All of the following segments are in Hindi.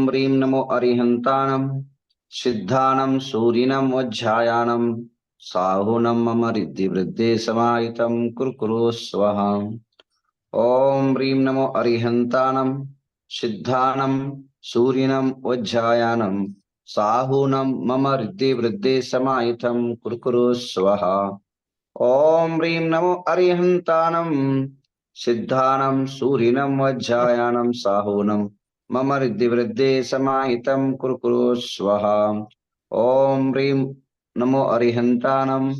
ह्रीं नमो अरिहन्ताणं सिद्धानं सूरिनं वज्झायानं साहुनं मम रिद्धिवृद्धे समाहितं कुरु स्वाहा। ॐ ह्रीं नमो अरिहन्ताणं सिद्धानं सूरिनं वज्झायानं साहुनं मम रिद्धिवृद्धे समाहितं कुरु स्वाहा। ॐ ह्रीं नमो अरिहन्ताणं सिद्धानं सूरिनं वज्झायानं साहुनं मम रिद्धिवृद्धे समाहितं कुरु स्वाहा। ॐ ह्रीं नमो अरिहन्ताणं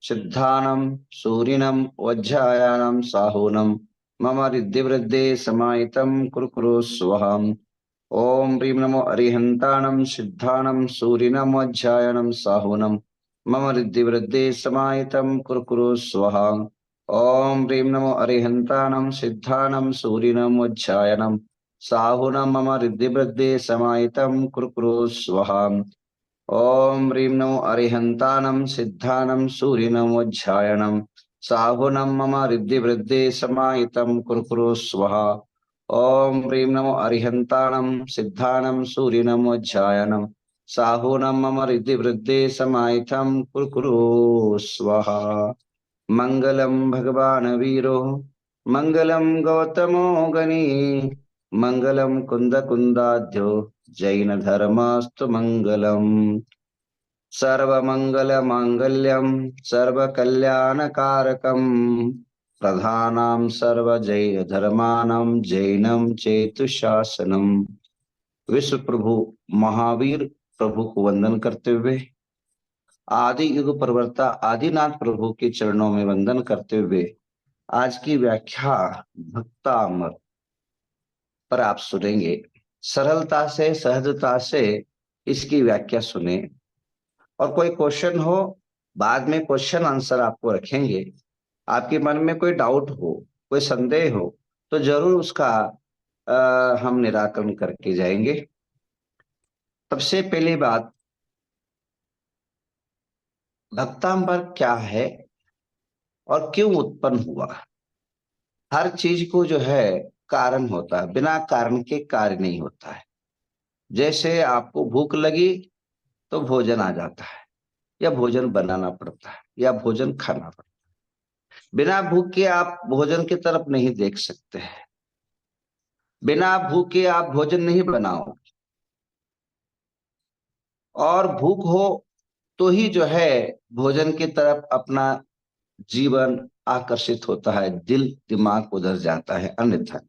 सिद्धानं सूरिनं वज्झायानं साहुनं मम रिद्धिवृद्धे समाहितं कुरु स्वाहा। ॐ ह्रीं नमो अरिहन्ताणं सिद्धानं सूरिनं वज्झायानं साहुनं मम रिद्धिवृद्धे समाहितं कुरु स्वाहा। ॐ ह्रीं नमो अरिहन्ताणं सिद्धानं सूरिनं वज्झायानं साहुनं मम रिद्धिवृद्धे समाहितं कुरु स्वाहा। ॐ ह्रीं नमो अरिहन्ताणं सिद्धानं सूरिनं वज्झायानं साहुनं मम रिद्धिवृद्धे समाहितं कुरु स्वाहा। ॐ ह्रीं नमो अरिहन्ताणं सिद्धानं सूरिनं वज्झायानं साहुनं मम रिद्धिवृद्धे समाहितं कुरु स्वाहा। मंगलम भगवान वीरो मंगलम गौतमो गणी मंगलम कुंद कुंदाध्यो जैन धर्मस्तु मंगलम। सर्वमंगल मांगल्यम सर्वकल्याणकारकम प्रधानाम सर्वजैन धर्माणाम जैनम चेतुशासनम। विश्व प्रभु महावीर प्रभु को वंदन करते हुए, आदि युग प्रवर्ता आदिनाथ प्रभु के चरणों में वंदन करते हुए आज की व्याख्या भक्तामृत पर आप सुनेंगे। सरलता से सहजता से इसकी व्याख्या सुने, और कोई क्वेश्चन हो बाद में क्वेश्चन आंसर आपको रखेंगे। आपके मन में कोई डाउट हो, कोई संदेह हो तो जरूर उसका हम निराकरण करके जाएंगे। सबसे पहली बात, भक्तामृत क्या है और क्यों उत्पन्न हुआ। हर चीज को जो है कारण होता है, बिना कारण के कार्य नहीं होता है। जैसे आपको भूख लगी तो भोजन आ जाता है, या भोजन बनाना पड़ता है, या भोजन खाना पड़ता है। बिना भूख के आप भोजन की तरफ नहीं देख सकते हैं, बिना भूख के आप भोजन नहीं बनाओ, और भूख हो तो ही जो है भोजन की तरफ अपना जीवन आकर्षित होता है, दिल दिमाग उधर जाता है, अन्यथा।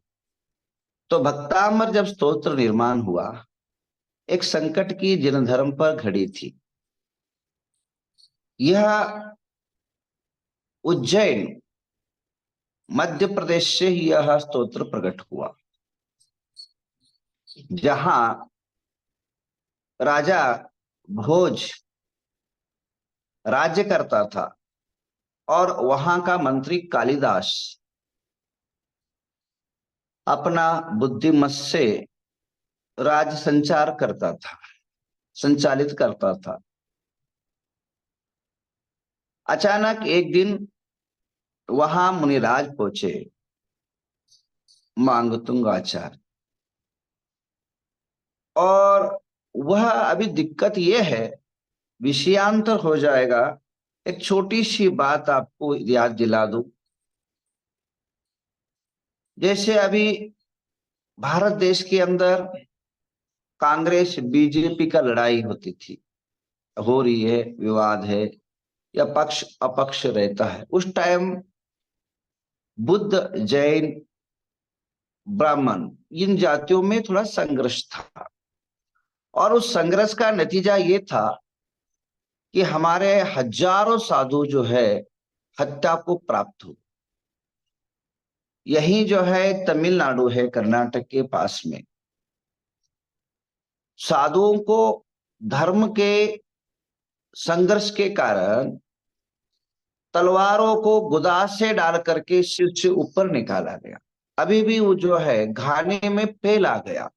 तो भक्तामर जब स्तोत्र निर्माण हुआ, एक संकट की जनधर्म पर घड़ी थी। यह उज्जैन मध्य प्रदेश से ही यह स्तोत्र प्रकट हुआ, जहां राजा भोज राज्य करता था और वहां का मंत्री कालिदास अपना बुद्धिमत से राज संचार करता था, संचालित करता था। अचानक एक दिन वहां मुनिराज पहुंचे, मांगतुंग आचार्य, और वह अभी दिक्कत यह है, विषयांतर हो जाएगा, एक छोटी सी बात आपको याद दिला दूं। जैसे अभी भारत देश के अंदर कांग्रेस बीजेपी का लड़ाई होती थी, हो रही है, विवाद है, या पक्ष अपक्ष रहता है। उस टाइम बुद्ध जैन ब्राह्मण इन जातियों में थोड़ा संघर्ष था, और उस संघर्ष का नतीजा ये था कि हमारे हजारों साधु जो है हत्या को प्राप्त हुए। यही जो है तमिलनाडु है, कर्नाटक के पास में, साधुओं को धर्म के संघर्ष के कारण तलवारों को गुदा से डाल करके सिर से ऊपर निकाला गया। अभी भी वो जो है घाने में फैला गया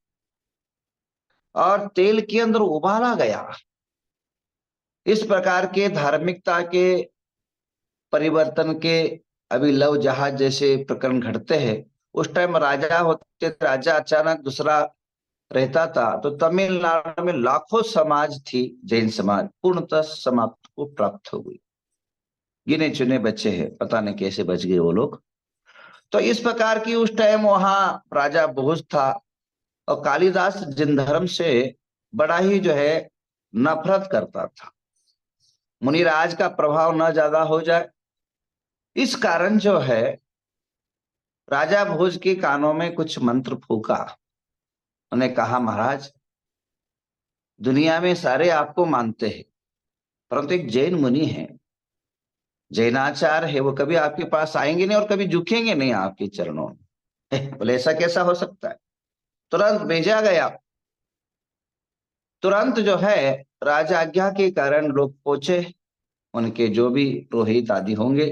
और तेल के अंदर उबाला गया। इस प्रकार के धार्मिकता के परिवर्तन के अभी लव जहाज जैसे प्रकरण घटते हैं। उस टाइम राजा होते, राजा अचानक दूसरा रहता था, तो तमिलनाडु में लाखों समाज थी, जैन समाज पूर्णतः समाप्त को प्राप्त हो गई। गिने चुने बच्चे हैं, पता नहीं कैसे बच गए वो लोग। तो इस प्रकार की उस टाइम वहां राजा भोज था, और कालिदास जिन धर्म से बड़ा ही जो है नफरत करता था, मुनिराज का प्रभाव न ज्यादा हो जाए, इस कारण जो है राजा भोज के कानों में कुछ मंत्र फूका। उन्हें कहा, महाराज, दुनिया में सारे आपको मानते हैं, परंतु एक जैन मुनि है, जैनाचार है, वो कभी आपके पास आएंगे नहीं और कभी झुकेंगे नहीं आपके चरणों में। बोले ऐसा कैसा हो सकता है? तुरंत भेजा गया। तुरंत जो है राजा आज्ञा के कारण लोग पहुंचे, उनके जो भी पुरोहित आदि होंगे।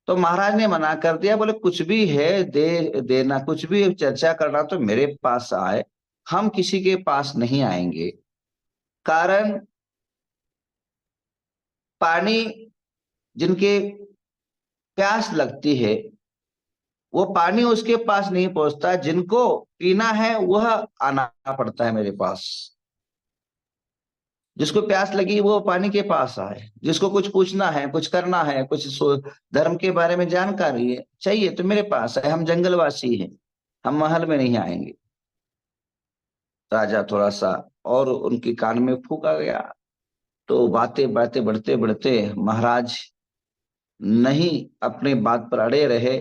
तो महाराज ने मना कर दिया, बोले कुछ भी है दे देना, कुछ भी चर्चा करना तो मेरे पास आए, हम किसी के पास नहीं आएंगे। कारण पानी जिनके प्यास लगती है, वो पानी उसके पास नहीं पहुंचता, जिनको पीना है वह आना पड़ता है मेरे पास। जिसको प्यास लगी वो पानी के पास आए, जिसको कुछ पूछना है, कुछ करना है, कुछ धर्म के बारे में जानकारी है चाहिए तो मेरे पास है, हम जंगलवासी हैं, हम महल में नहीं आएंगे। राजा थोड़ा सा और उनके कान में फूका गया। तो बातें बातें बढ़ते बढ़ते महाराज नहीं अपने बात पर अड़े रहे,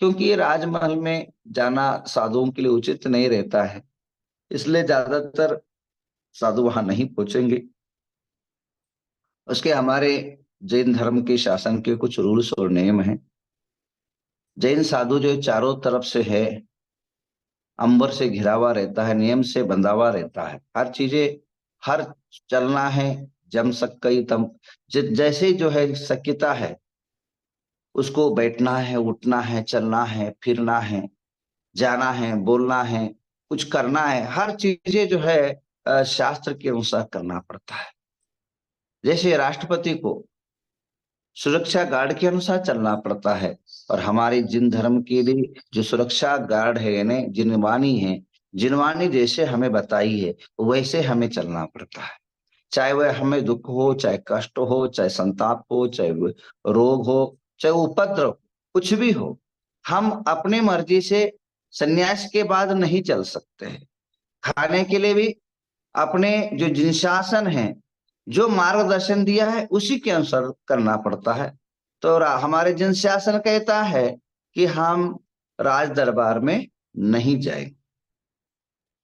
क्योंकि ये राजमहल में जाना साधुओं के लिए उचित नहीं रहता है, इसलिए ज्यादातर साधु वहां नहीं पहुंचेंगे। उसके हमारे जैन धर्म के शासन के कुछ रूल्स और नियम हैं। जैन साधु जो चारों तरफ से है, अंबर से घिरा हुआ रहता है, नियम से बंधा हुआ रहता है, हर चीजें, हर चलना है जम सक कई तम, जैसे जो है शक्यता है, उसको बैठना है, उठना है, चलना है, फिरना है, जाना है, बोलना है, कुछ करना है, हर चीजें जो है शास्त्र के अनुसार करना पड़ता है। जैसे राष्ट्रपति को सुरक्षा गार्ड के अनुसार चलना पड़ता है, और हमारे जिन धर्म के लिए जो सुरक्षा गार्ड है, यानी जिनवानी है, जिनवानी जैसे हमें बताई है वैसे हमें चलना पड़ता है। चाहे वह हमें दुख हो, चाहे कष्ट हो, चाहे संताप हो, चाहे रोग हो, चाहे उपद्रव, कुछ भी हो, हम अपने मर्जी से संन्यास के बाद नहीं चल सकते हैं। खाने के लिए भी अपने जो जिनशासन है, जो मार्गदर्शन दिया है उसी के अनुसार करना पड़ता है। तो हमारे जिनशासन कहता है कि हम राज दरबार में नहीं जाए,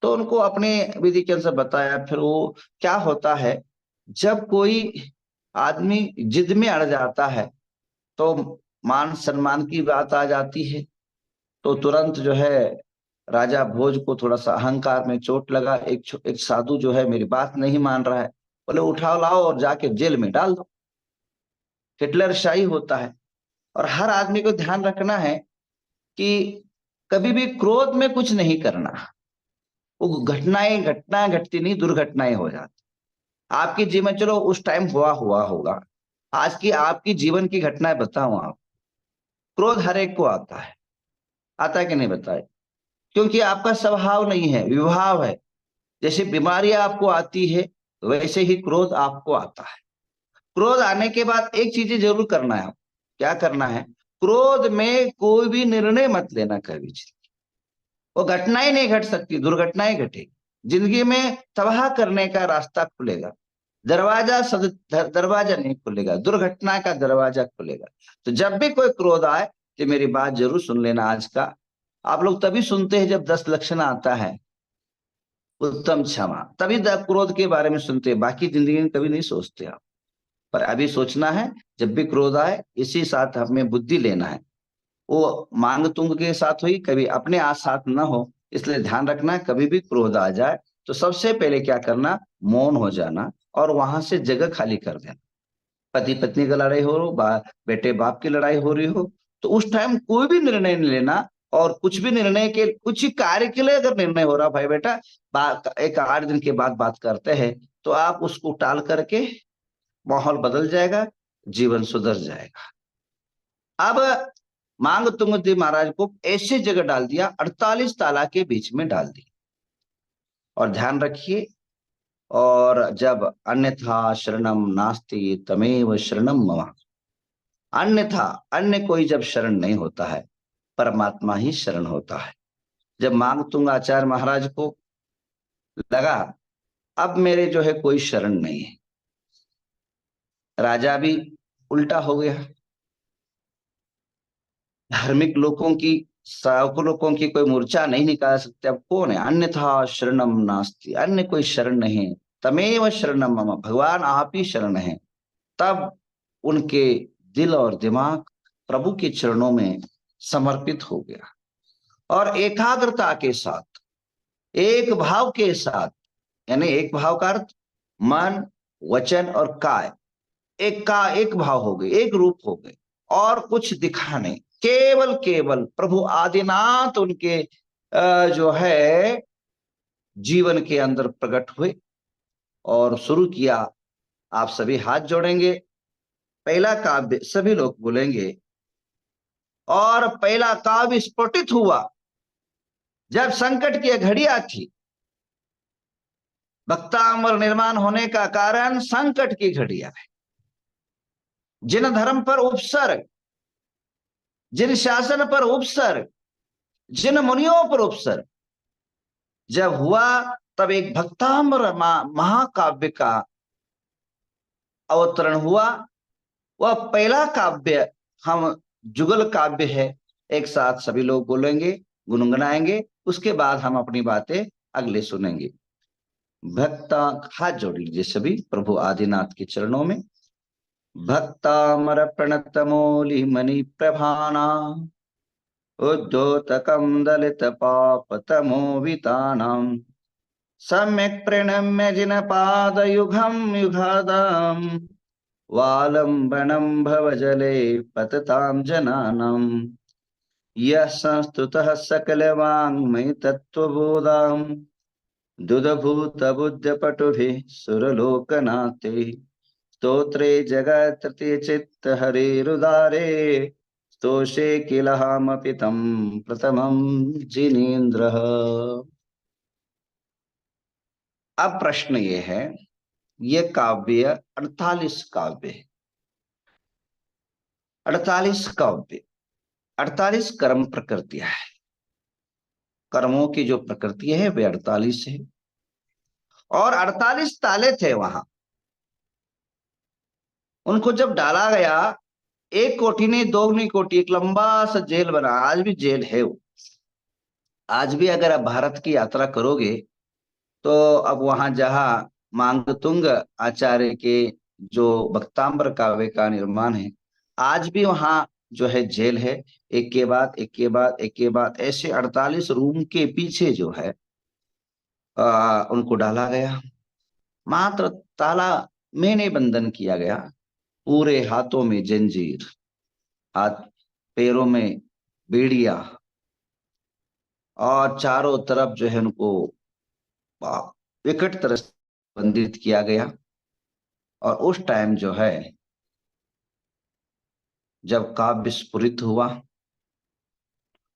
तो उनको अपने विधि के अनुसार बताया। फिर वो क्या होता है, जब कोई आदमी जिद में अड़ जाता है तो मान सम्मान की बात आ जाती है। तो तुरंत जो है राजा भोज को थोड़ा सा अहंकार में चोट लगा, एक साधु जो है मेरी बात नहीं मान रहा है, बोले उठाओ लाओ और जाके जेल में डाल दो। हिटलर शाही होता है। और हर आदमी को ध्यान रखना है कि कभी भी क्रोध में कुछ नहीं करना। वो घटनाएं घटना घटती नहीं, दुर्घटनाएं हो जाती। आपकी जीवन, चलो उस टाइम हुआ हुआ होगा, आज की आपकी जीवन की घटनाएं बताऊं आप। क्रोध हर एक को आता है, आता है कि नहीं बताए? क्योंकि आपका स्वभाव नहीं है, विभाव है। जैसे बीमारियां आपको आती है, वैसे ही क्रोध आपको आता है। क्रोध आने के बाद एक चीज जरूर करना है। क्या करना है? क्रोध में कोई भी निर्णय मत लेना कभी। वो घटनाएं नहीं घट सकती, दुर्घटनाएं घटेगी। जिंदगी में तबाह करने का रास्ता खुलेगा, दरवाजा नहीं खुलेगा, दुर्घटना का दरवाजा खुलेगा। तो जब भी कोई क्रोध आए तो मेरी बात जरूर सुन लेना। आज का आप लोग तभी सुनते हैं जब 10 लक्षण आता है, उत्तम क्षमा, तभी क्रोध के बारे में सुनते हैं, बाकी जिंदगी में कभी नहीं सोचते आप। पर अभी सोचना है, जब भी क्रोध आए इसी साथ हमें बुद्धि लेना है। वो मांग तुंग के साथ हुई, कभी अपने आज साथ ना हो, इसलिए ध्यान रखना है कभी भी क्रोध आ जाए तो सबसे पहले क्या करना, मौन हो जाना और वहां से जगह खाली कर देना। पति पत्नी की लड़ाई हो रही, बेटे बाप की लड़ाई हो रही हो, तो उस टाइम कोई भी निर्णय नहीं लेना। और कुछ भी निर्णय के, कुछ ही कार्य के लिए अगर निर्णय हो रहा भाई बेटा, एक 8 दिन के बाद बात करते हैं, तो आप उसको टाल करके, माहौल बदल जाएगा, जीवन सुधर जाएगा। अब मांग तुंग महाराज को ऐसे जगह डाल दिया, 48 ताला के बीच में डाल दिया। और ध्यान रखिए, और जब अन्यथा शरणम नास्ति तमेव शरणम मम, अन्यथा अन्य कोई जब शरण नहीं होता है, परमात्मा ही शरण होता है। जब मांगतुंग आचार्य महाराज को लगा अब मेरे जो है कोई शरण नहीं है, राजा भी उल्टा हो गया, धार्मिक लोगों की, सावक लोगों की कोई मूर्छा नहीं निकाल सकते। अब कौन है? अन्यथा शरणम नास्ति, अन्य कोई शरण नहीं है, तमेव शरणम मम, भगवान आप ही शरण है। तब उनके दिल और दिमाग प्रभु के चरणों में समर्पित हो गया, और एकाग्रता के साथ, एक भाव के साथ, यानी एक भाव का अर्थ मन, वचन और काय एक का एक भाव हो गए, एक रूप हो गए, और कुछ दिखा नहीं, केवल केवल प्रभु आदिनाथ उनके जो है जीवन के अंदर प्रकट हुए और शुरू किया। आप सभी हाथ जोड़ेंगे, पहला काव्य सभी लोग बोलेंगे, और पहला काव्य स्फुटित हुआ जब संकट की घड़ियां थी। भक्तामर निर्माण होने का कारण संकट की घड़ियां है। जिन धर्म पर उपसर्ग, जिन शासन पर उपसर्ग, जिन मुनियों पर उपसर्ग जब हुआ, तब एक भक्तामर महाकाव्य का अवतरण हुआ। वह पहला काव्य हम जुगल काव्य है, एक साथ सभी लोग बोलेंगे, गुनगुनाएंगे, उसके बाद हम अपनी बातें अगले सुनेंगे। भक्ता, हाथ जोड़ लीजिए सभी प्रभु आदिनाथ के चरणों में। भक्तामर प्रणत मौलि मणि प्रभाना, उद्धोतकं दलित पाप तमोवितानां, सम्यक् प्रणम्य जिनपादयुगं युगादां, वालम्बनं भवजले पततां जनानां, यः संस्तुतः सकलवाङ्मयि तत्त्वबोधां, दुदभूतबुद्धपटुभिः सुरलोकनाथे, स्तोत्रे जगत्तृतीयचित्त हरेरुदारे, स्तोषे किलहामपि तं प्रथमं जिनेन्द्रः। अब प्रश्न ये है, ये काव्य 48 काव्य है, 48 काव्य, 48 कर्म प्रकृतियां है। कर्मों की जो प्रकृति है वे 48 है, और 48 ताले थे वहां। उनको जब डाला गया, एक कोठी नहीं, दो नहीं कोठी, एक लंबा सा जेल बना, आज भी जेल है वो। आज भी अगर आप भारत की यात्रा करोगे तो अब वहां जहां मांगतुंग आचार्य के जो भक्ताम्बर काव्य का निर्माण है, आज भी वहां जो है जेल है। एक के बाद एक के बाद एक के बाद ऐसे 48 रूम के पीछे जो है उनको डाला गया। मात्र ताला में नहीं बंधन किया गया, पूरे हाथों में जंजीर, हाथ पैरों में बेड़िया, और चारों तरफ जो है उनको विकट तरह से बंधित किया गया। और उस टाइम जो है जब काव्य स्फुरित हुआ,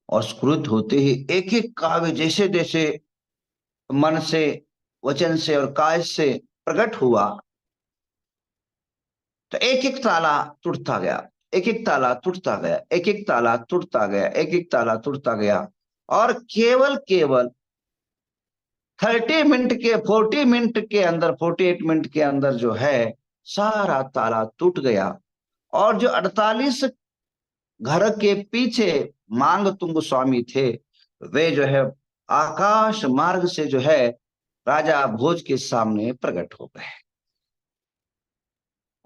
और स्फुरित होते ही एक एक काव्य जैसे जैसे मन से, वचन से और काय से प्रकट हुआ, तो एक एक ताला टूटता गया, एक एक ताला टूटता गया, एक एक ताला टूटता गया, एक एक ताला टूटता गया। और केवल केवल 30 मिनट के, 40 मिनट के अंदर, 48 मिनट के अंदर जो है सारा ताला टूट गया। और जो 48 घर के पीछे मांग तुंग स्वामी थे, वे जो है आकाश मार्ग से जो है राजा भोज के सामने प्रकट हो गए।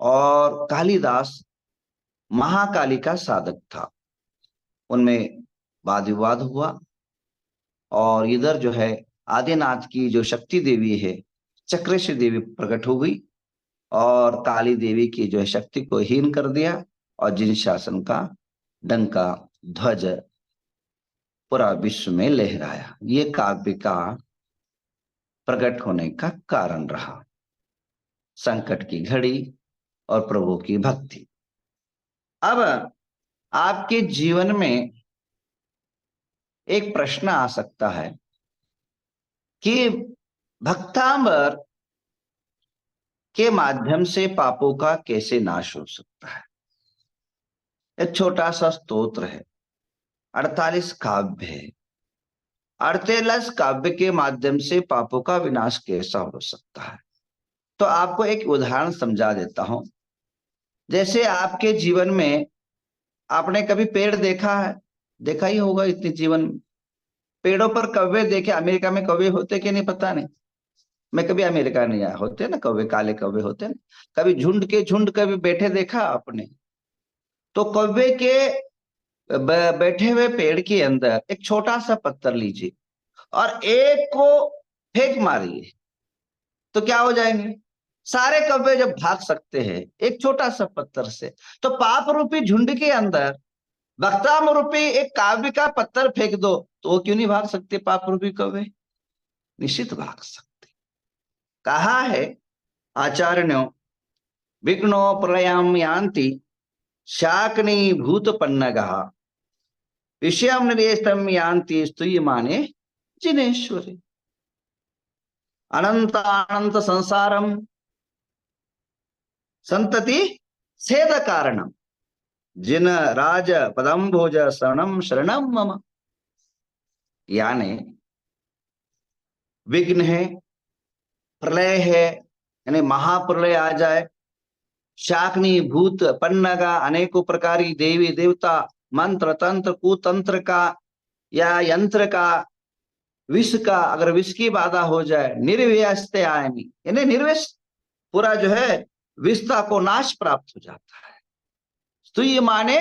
और कालिदास महाकाली का साधक था, उनमें वाद विवाद हुआ, और इधर जो है आदिनाथ की जो शक्ति देवी है चक्रेश्वरी देवी प्रकट हो गई, और काली देवी की जो है शक्ति को हीन कर दिया, और जिन शासन का डंका ध्वज पूरा विश्व में लहराया। ये काव्य का प्रकट होने का कारण रहा, संकट की घड़ी और प्रभु की भक्ति। अब आपके जीवन में एक प्रश्न आ सकता है कि भक्तांबर के माध्यम से पापों का कैसे नाश हो सकता है। एक छोटा सा स्तोत्र है, 48 काव्य है। 48 काव्य के माध्यम से पापों का विनाश कैसा हो सकता है। तो आपको एक उदाहरण समझा देता हूं। जैसे आपके जीवन में आपने कभी पेड़ देखा है, देखा ही होगा इतने जीवन में। पेड़ों पर कौवे देखे, अमेरिका में कौवे होते कि नहीं पता नहीं, मैं कभी अमेरिका नहीं आया। होते ना कौवे, काले कौवे होते ना। कभी झुंड के झुंड कभी बैठे देखा आपने। तो कौवे के बैठे हुए पेड़ के अंदर एक छोटा सा पत्थर लीजिए और एक को फेंक मारिए, तो क्या हो जाएंगे। सारे कौवे जब भाग सकते हैं एक छोटा सा पत्थर से, तो पाप रूपी झुंड के अंदर वक्ताम रूपी एक काव्य का पत्थर फेंक दो, तो वो क्यों नहीं भाग सकते पाप रूपी कौवे। निश्चित भाग सकते। कहा है आचार्यों, विघ्नो प्रलयाम यान्ति शाकनी भूत पन्नगः विषयम निरेशम यान्ति स्तूयमाने जिनेश्वरी। अनंत अनंत संसारम संतति छेद कारणम जिन राज पदम्भोज शरणम शरणम मम। यानी विघ्न है, प्रलय है, यानी महाप्रलय आ जाए, शाकनी भूत पन्नगा अनेकों प्रकारी देवी देवता मंत्र तंत्र कुतंत्र का या यंत्र का, विष का, अगर विष की बाधा हो जाए, निर्व्यस्ते आयमी यानी निर्विष, पूरा जो है विषता को नाश प्राप्त हो जाता है। स्तुति माने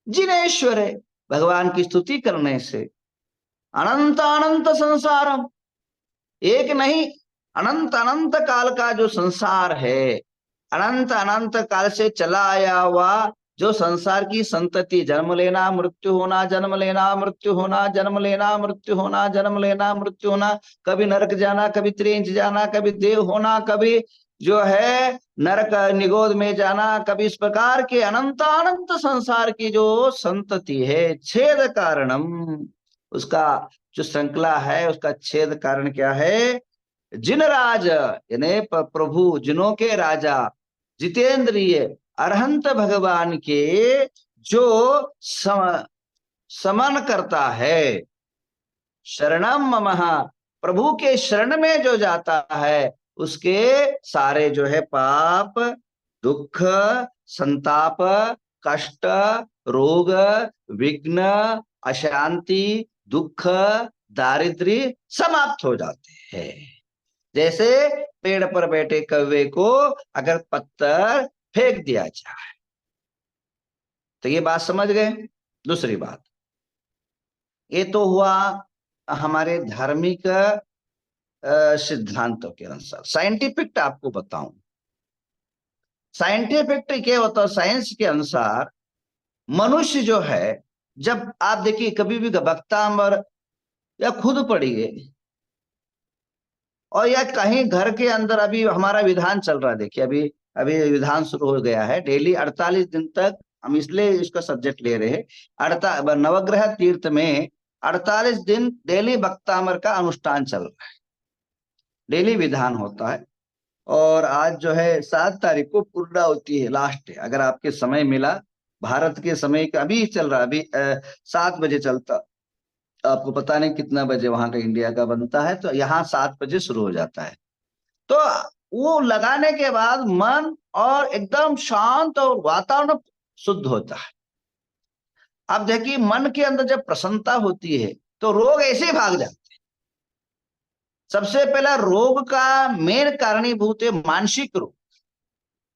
जिनेश्वर है, भगवान की स्तुति करने से। अनंत अनंत संसारम, एक नहीं अनंत अनंत काल का जो संसार है, अनंत अनंत काल से चला आया हुआ जो संसार की संतति, जन्म लेना मृत्यु होना, जन्म लेना मृत्यु होना, जन्म लेना मृत्यु होना, जन्म लेना मृत्यु होना, कभी नरक जाना, कभी त्रिंच जाना, कभी देव होना, कभी जो है नरक निगोद में जाना, कभी इस प्रकार के अनंत अनंत संसार की जो संतति है, छेद कारणम, उसका जो श्रृंखला है उसका छेद कारण क्या है। जिन राज यानी प्रभु, जिनों के राजा, जितेंद्रिय अरहंत भगवान के जो समन करता है, शरणम ममः, प्रभु के शरण में जो जाता है उसके सारे जो है पाप, दुख, संताप, कष्ट, रोग, विघ्न, अशांति, दुख, दारिद्र्य समाप्त हो जाते हैं। जैसे पेड़ पर बैठे कौवे को अगर पत्थर फेंक दिया जाए, तो ये बात समझ गए। दूसरी बात, ये तो हुआ हमारे धार्मिक सिद्धांतों के अनुसार। साइंटिफिक आपको बताऊं, साइंटिफिक क्या होता है, साइंस के अनुसार मनुष्य जो है, जब आप देखिए कभी भी वक्तांबर या खुद पढ़िए, और या कहीं घर के अंदर, अभी हमारा विधान चल रहा है, देखिए अभी अभी विधान शुरू हो गया है, डेली 48 दिन तक हम इसलिए इसका सब्जेक्ट ले रहे हैं। नवग्रह तीर्थ में 48 दिन डेली भक्तामर का अनुष्ठान चल रहा है, डेली विधान होता है। और आज जो है 7 तारीख को पूर्णा होती है, लास्ट है। अगर आपके समय मिला, भारत के समय का अभी चल रहा है, अभी 7 बजे चलता, आपको पता नहीं कितना बजे वहां का इंडिया का बनता है, तो यहाँ 7 बजे शुरू हो जाता है। तो वो लगाने के बाद मन और एकदम शांत और वातावरण शुद्ध होता है। अब देखिए मन के अंदर जब प्रसन्नता होती है तो रोग ऐसे भाग जाते हैं। सबसे पहला रोग का मेन कारणीभूत है मानसिक रोग।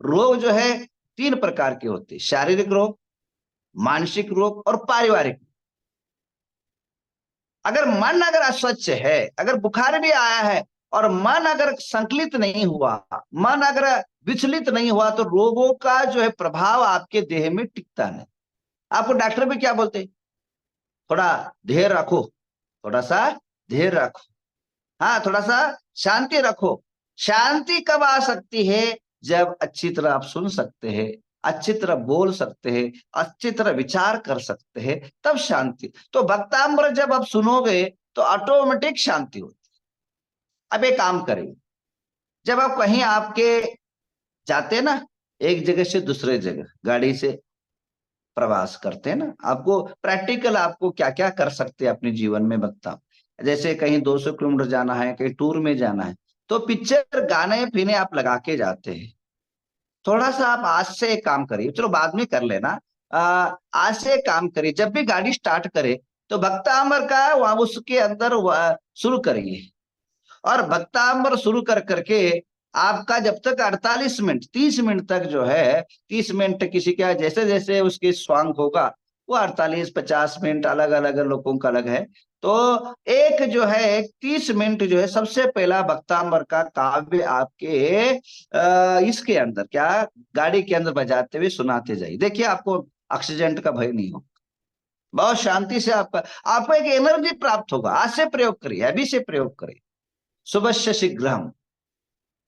रोग जो है 3 प्रकार के होते हैं, शारीरिक रोग, मानसिक रोग और पारिवारिक। अगर मन अगर अस्वच्छ है, अगर बुखार भी आया है और मन अगर संकलित नहीं हुआ, मन अगर विचलित नहीं हुआ, तो रोगों का जो है प्रभाव आपके देह में टिकता नहीं। आपको डॉक्टर भी क्या बोलते हैं, थोड़ा धैर्य रखो, थोड़ा सा धैर्य रखो, हाँ थोड़ा सा शांति रखो। शांति कब आ सकती है, जब अच्छी तरह आप सुन सकते हैं, अच्छी तरह बोल सकते हैं, अच्छी तरह विचार कर सकते हैं, तब शांति। तो भक्तामृत जब आप सुनोगे तो ऑटोमेटिक शांति होती अब एक काम करिए, जब आप कहीं आपके जाते हैं ना, एक जगह से दूसरे जगह गाड़ी से प्रवास करते हैं ना, आपको प्रैक्टिकल आपको क्या क्या कर सकते हैं अपने जीवन में बताओ। जैसे कहीं 200 किलोमीटर जाना है, कहीं टूर में जाना है, तो पिक्चर गाने पीने आप लगा के जाते हैं। थोड़ा सा आप आज से एक काम करिए, चलो बाद में कर लेना। आज से एक काम करिए, जब भी गाड़ी स्टार्ट करे तो भक्तामर का वहां उसके अंदर शुरू करिए। और भक्तांबर शुरू कर करके आपका जब तक 48 मिनट 30 मिनट तक जो है, 30 मिनट किसी का जैसे जैसे उसके स्वांग होगा, वो 48 50 मिनट अलग अलग लोगों का अलग है। तो एक जो है 30 मिनट जो है सबसे पहला भक्तांबर का काव्य आपके इसके अंदर क्या, गाड़ी के अंदर बजाते हुए सुनाते जाइए। देखिए आपको एक्सीडेंट का भय नहीं हो, बहुत शांति से आपका आपको एक एनर्जी प्राप्त होगा। आज से प्रयोग करिए, अभी से प्रयोग करिए। शुभस्य शीघ्रम,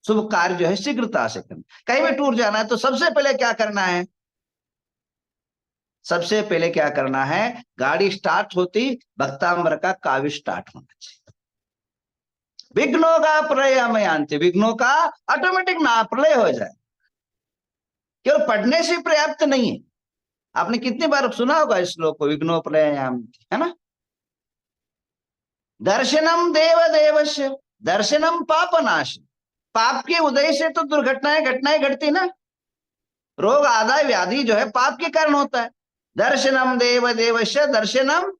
शुभ कार्य जो है शीघ्रता से करना। कहीं भी टूर जाना है तो सबसे पहले क्या करना है, सबसे पहले क्या करना है, गाड़ी स्टार्ट होती भक्तांबर का काव्य स्टार्ट होना चाहिए। विघ्नों का प्रलय में आंते, विघ्नों का ऑटोमेटिक ना प्रलय हो जाए। केवल पढ़ने से पर्याप्त नहीं है। आपने कितनी बार सुना होगा इस श्लोक को, विघ्नो प्रलयान्ति, है ना। दर्शनम देव देवस्य, दर्शनम पापनाश। पाप के उदय से तो दुर्घटनाएं घटनाएं घटती ना, रोग आदाय व्याधि जो है पाप के कारण होता है। दर्शनम देव देवस्य दर्शनम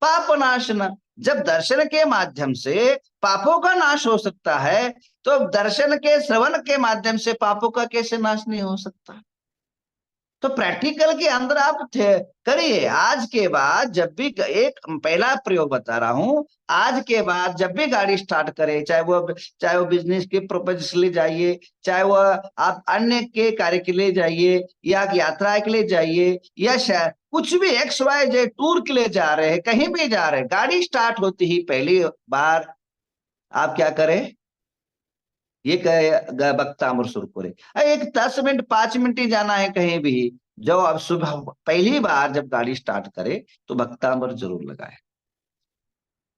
पाप नाशना। जब दर्शन के माध्यम से पापों का नाश हो सकता है, तो दर्शन के श्रवण के माध्यम से पापों का कैसे नाश नहीं हो सकता। तो प्रैक्टिकल के अंदर आप करिए। आज के बाद जब भी, एक पहला प्रयोग बता रहा हूं, आज के बाद जब भी गाड़ी स्टार्ट करें, चाहे वो बिजनेस के पर्पज के लिए जाइए, चाहे वो आप अन्य के कार्य के लिए जाइए, या यात्रा के लिए जाइए, या शायद कुछ भी XYZ टूर के लिए जा रहे हैं, कहीं भी जा रहे हैं, गाड़ी स्टार्ट होती ही पहली बार आप क्या करें, ये बख्तामर शुरू करे। एक 10 मिनट 5 मिनट ही जाना है कहीं भी, जब आप सुबह पहली बार जब गाड़ी स्टार्ट करे तो बख्तामर जरूर लगाए।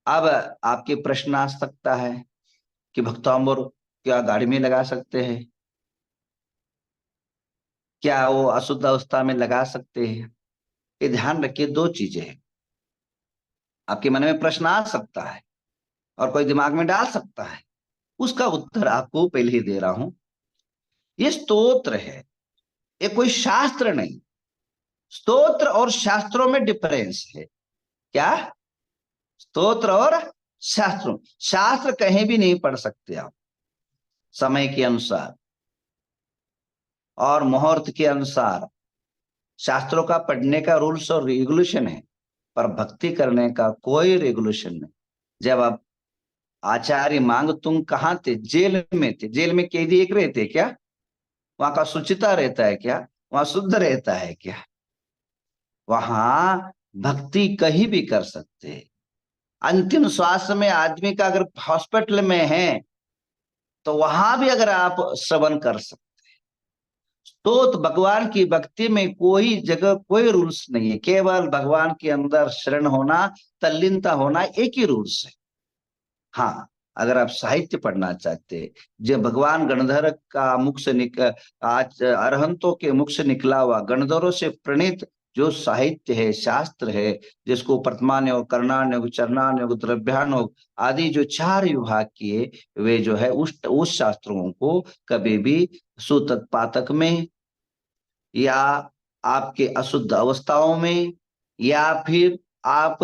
अब आपके प्रश्न आ सकता है कि भक्तामर क्या गाड़ी में लगा सकते हैं, क्या वो अशुद्ध अवस्था में लगा सकते हैं। ये ध्यान रखिए, दो चीजें हैं। आपके मन में प्रश्न आ सकता है और कोई दिमाग में डाल सकता है, उसका उत्तर आपको पहले ही दे रहा हूं। ये स्तोत्र है, ये कोई शास्त्र नहीं। स्तोत्र और शास्त्रों में डिफरेंस है। क्या, स्तोत्र और शास्त्रों, शास्त्र कहीं भी नहीं पढ़ सकते आप समय के अनुसार और मुहूर्त के अनुसार। शास्त्रों का पढ़ने का रूल्स और रेगुलेशन है, पर भक्ति करने का कोई रेगुलेशन नहीं। जब आप आचार्य मांग तुम कहाँ थे, जेल में थे, जेल में कैदी एक रहते क्या, वहां का शुचिता रहता है क्या, वहां शुद्ध रहता है क्या। वहां भक्ति कहीं भी कर सकते हैं। अंतिम श्वास में आदमी का अगर हॉस्पिटल में है तो वहां भी अगर आप श्रवण कर सकते। तो भगवान की भक्ति में कोई जगह कोई रूल्स नहीं है, केवल भगवान के अंदर शरण होना, तल्लीनता होना, एक ही रूल्स है। हाँ, अगर आप साहित्य पढ़ना चाहते, जो भगवान गणधर का मुख से आज अरहंतों के मुख से निकला हुआ गणधरों से प्रणीत जो साहित्य है, शास्त्र है, जिसको प्रथमान योग, कर्णान योग, चरणान योग, द्रव्यान योग आदि जो 4 विभाग किए, वे जो है उस शास्त्रों को कभी भी सुतत पातक में, या आपके अशुद्ध अवस्थाओं में, या फिर आप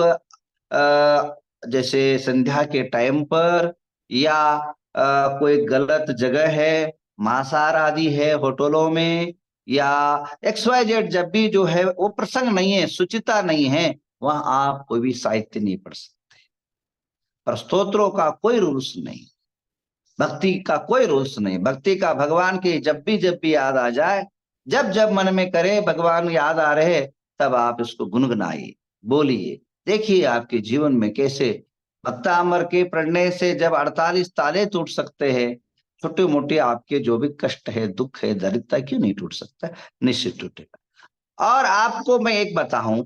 जैसे संध्या के टाइम पर, या कोई गलत जगह है, मांसाहार आदि है होटलों में, या XYZ जब भी जो है वो प्रसंग नहीं है, सुचिता नहीं है, वहां आप कोई भी साहित्य नहीं पढ़ सकते। पर स्तोत्रों का कोई रूल्स नहीं, भक्ति का कोई रूल्स नहीं। भक्ति का भगवान की जब भी याद आ जाए, जब जब मन में करे भगवान याद आ रहे, तब आप इसको गुनगुनाइए, बोलिए। देखिए आपके जीवन में कैसे भक्तामर के पढ़ने से जब 48 ताले टूट सकते हैं। छोटे मोटे आपके जो भी कष्ट है, दुख है, दरिद्रता क्यों नहीं टूट सकता, निश्चित टूटेगा। और आपको मैं एक बताऊं,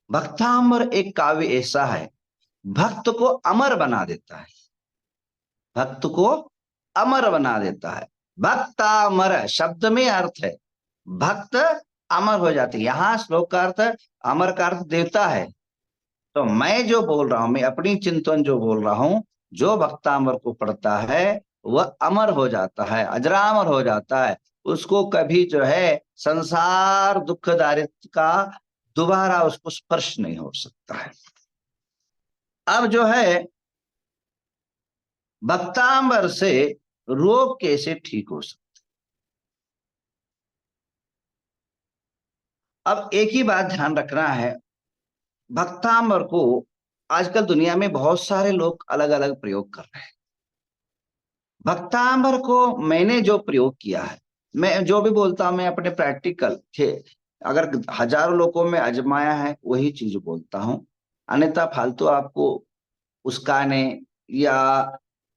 भक्तामर एक काव्य ऐसा है, भक्त को अमर बना देता है। भक्त को अमर बना देता है। भक्तामर शब्द में अर्थ है भक्त अमर हो जाते। यहाँ श्लोक का अर्थ अमर का अर्थ देवता है। तो मैं जो बोल रहा हूं, मैं अपनी चिंतन जो बोल रहा हूं, जो भक्तामर को पढ़ता है वह अमर हो जाता है, अजरामर हो जाता है। उसको कभी जो है संसार दुख दारिद्र्य का दोबारा उसको स्पर्श नहीं हो सकता है। अब जो है भक्तांबर से रोग कैसे ठीक हो सकता। अब एक ही बात ध्यान रखना है, भक्तांबर को आजकल दुनिया में बहुत सारे लोग अलग अलग प्रयोग कर रहे हैं। भक्तांबर को मैंने जो प्रयोग किया है, मैं जो भी बोलता हूं मैं अपने प्रैक्टिकल थे, अगर हजारों लोगों में आजमाया है वही चीज बोलता हूं। अन्यथा फालतू आपको उसकाने या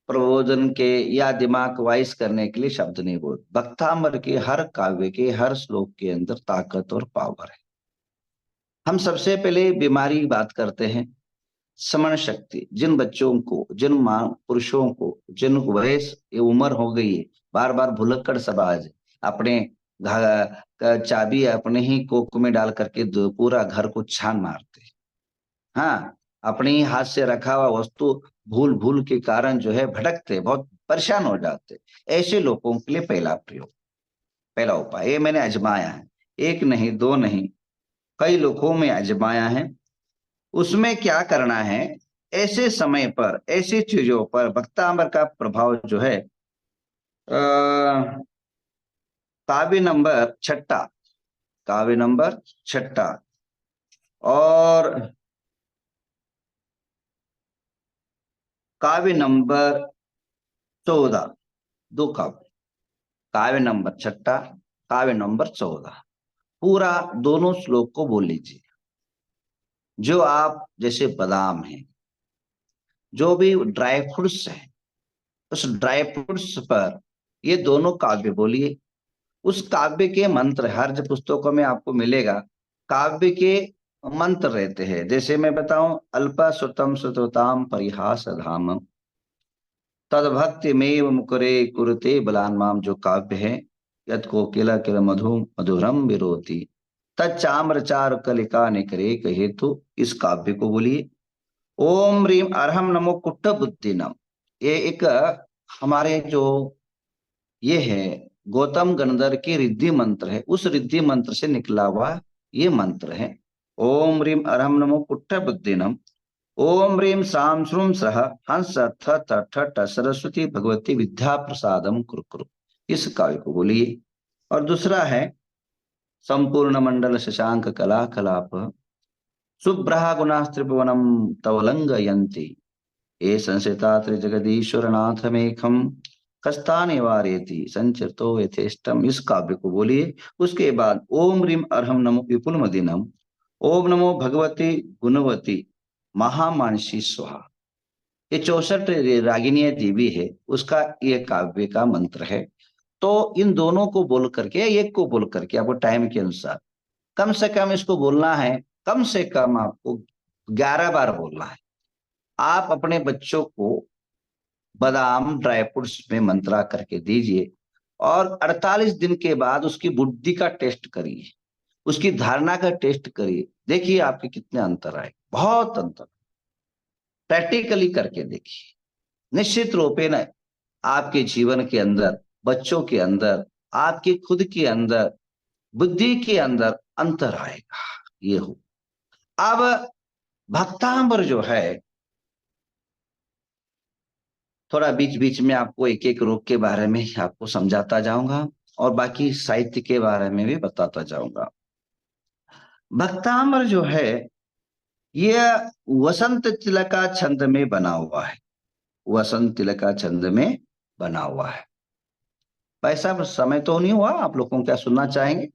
प्रबोधन के या दिमाग वाइज करने के लिए शब्द नहीं बोल। भक्तांबर के हर काव्य के हर श्लोक के अंदर ताकत और पावर है। हम सबसे पहले बीमारी की बात करते हैं, स्मरण शक्ति। जिन बच्चों को, जिन मां पुरुषों को, जिन वयस ये उम्र हो गई है, बार बार भुलक्कड़ समाज अपने चाबी अपने ही कोक में डाल करके पूरा घर को छान मारते। हाँ, अपने ही हाथ से रखा हुआ वस्तु भूल भूल के कारण जो है भटकते, बहुत परेशान हो जाते। ऐसे लोगों के लिए पहला प्रयोग, पहला उपाय ये मैंने आजमाया है, एक नहीं दो नहीं, कई लोगों में आजमाया है। उसमें क्या करना है, ऐसे समय पर ऐसी चीजों पर भक्तांबर का प्रभाव जो है काव्य नंबर छठा, काव्य नंबर छठा और काव्य नंबर 14, दो काव्य, काव्य नंबर छठा, काव्य नंबर 14, पूरा दोनों श्लोक को बोल लीजिए। जो आप जैसे बादाम है, जो भी ड्राई फ्रूट्स है, उस ड्राई फ्रूट्स पर ये दोनों काव्य बोलिए। उस काव्य के मंत्र हर जो पुस्तकों में आपको मिलेगा, काव्य के मंत्र रहते हैं। जैसे मैं बताऊं, अल्पा सुतम सुतताम परिहास धाम तद भक्ति में मुकुरे कुरुते बलान्माम, जो काव्य है, यत कोकिला किल मधु मधुरम विरोती तच्चाम्र चार कलिका निकरे हेतु, इस काव्य को बोलिए। ओम रीम अरहम नमो कुट्ट बुद्धि नम, ये एक हमारे जो ये है गौतम गणधर की रिद्धि मंत्र है, उस रिद्धि मंत्र से निकला हुआ ये मंत्र है। ओम रीम अरहम नमो कुट्ठ बुद्धिनम, ओम रीम श्राम श्रूम सह हंस थ थ ठ ठ सरस्वती भगवती विद्या प्रसादम कुरु कुरु, इस काव्य को बोलिए। और दूसरा है संपूर्ण मंडल शशांक कला कलाप सुब्रहा गुणास्त्रिभुवनम तवलंगयन्ति ये संसिता त्रिजगदीश्वर नाथमेकम कस्ता निवारेति संचितो यथेष्टम, इस काव्य को बोलिए। उसके बाद ओम रीम अरहम नमो विपुल मदीनम, ओम नमो भगवती गुणवती महामानसी स्वाहा, ये 64 रागिनी देवी है, उसका ये काव्य का मंत्र है। तो इन दोनों को बोल करके, एक को बोल करके आपको टाइम के अनुसार कम से कम इसको बोलना है, कम से कम आपको 11 बार बोलना है। आप अपने बच्चों को बादाम ड्राई फ्रूट्स में मंत्रा करके दीजिए और 48 दिन के बाद उसकी बुद्धि का टेस्ट करिए, उसकी धारणा का टेस्ट करिए, देखिए आपके कितने अंतर आए, बहुत अंतर। प्रैक्टिकली करके देखिए, निश्चित रूपे न आपके जीवन के अंदर, बच्चों के अंदर, आपके खुद के अंदर, बुद्धि के अंदर अंतर आएगा। ये हो। अब भक्तांबर जो है, थोड़ा बीच बीच में आपको एक एक रोग के बारे में आपको समझाता जाऊंगा और बाकी साहित्य के बारे में भी बताता जाऊंगा। भक्तांबर जो है यह वसंत तिलका छंद में बना हुआ है, वसंत तिलका छंद में बना हुआ है। भाई साहब समय तो नहीं हुआ, आप लोगों को क्या सुनना चाहेंगे?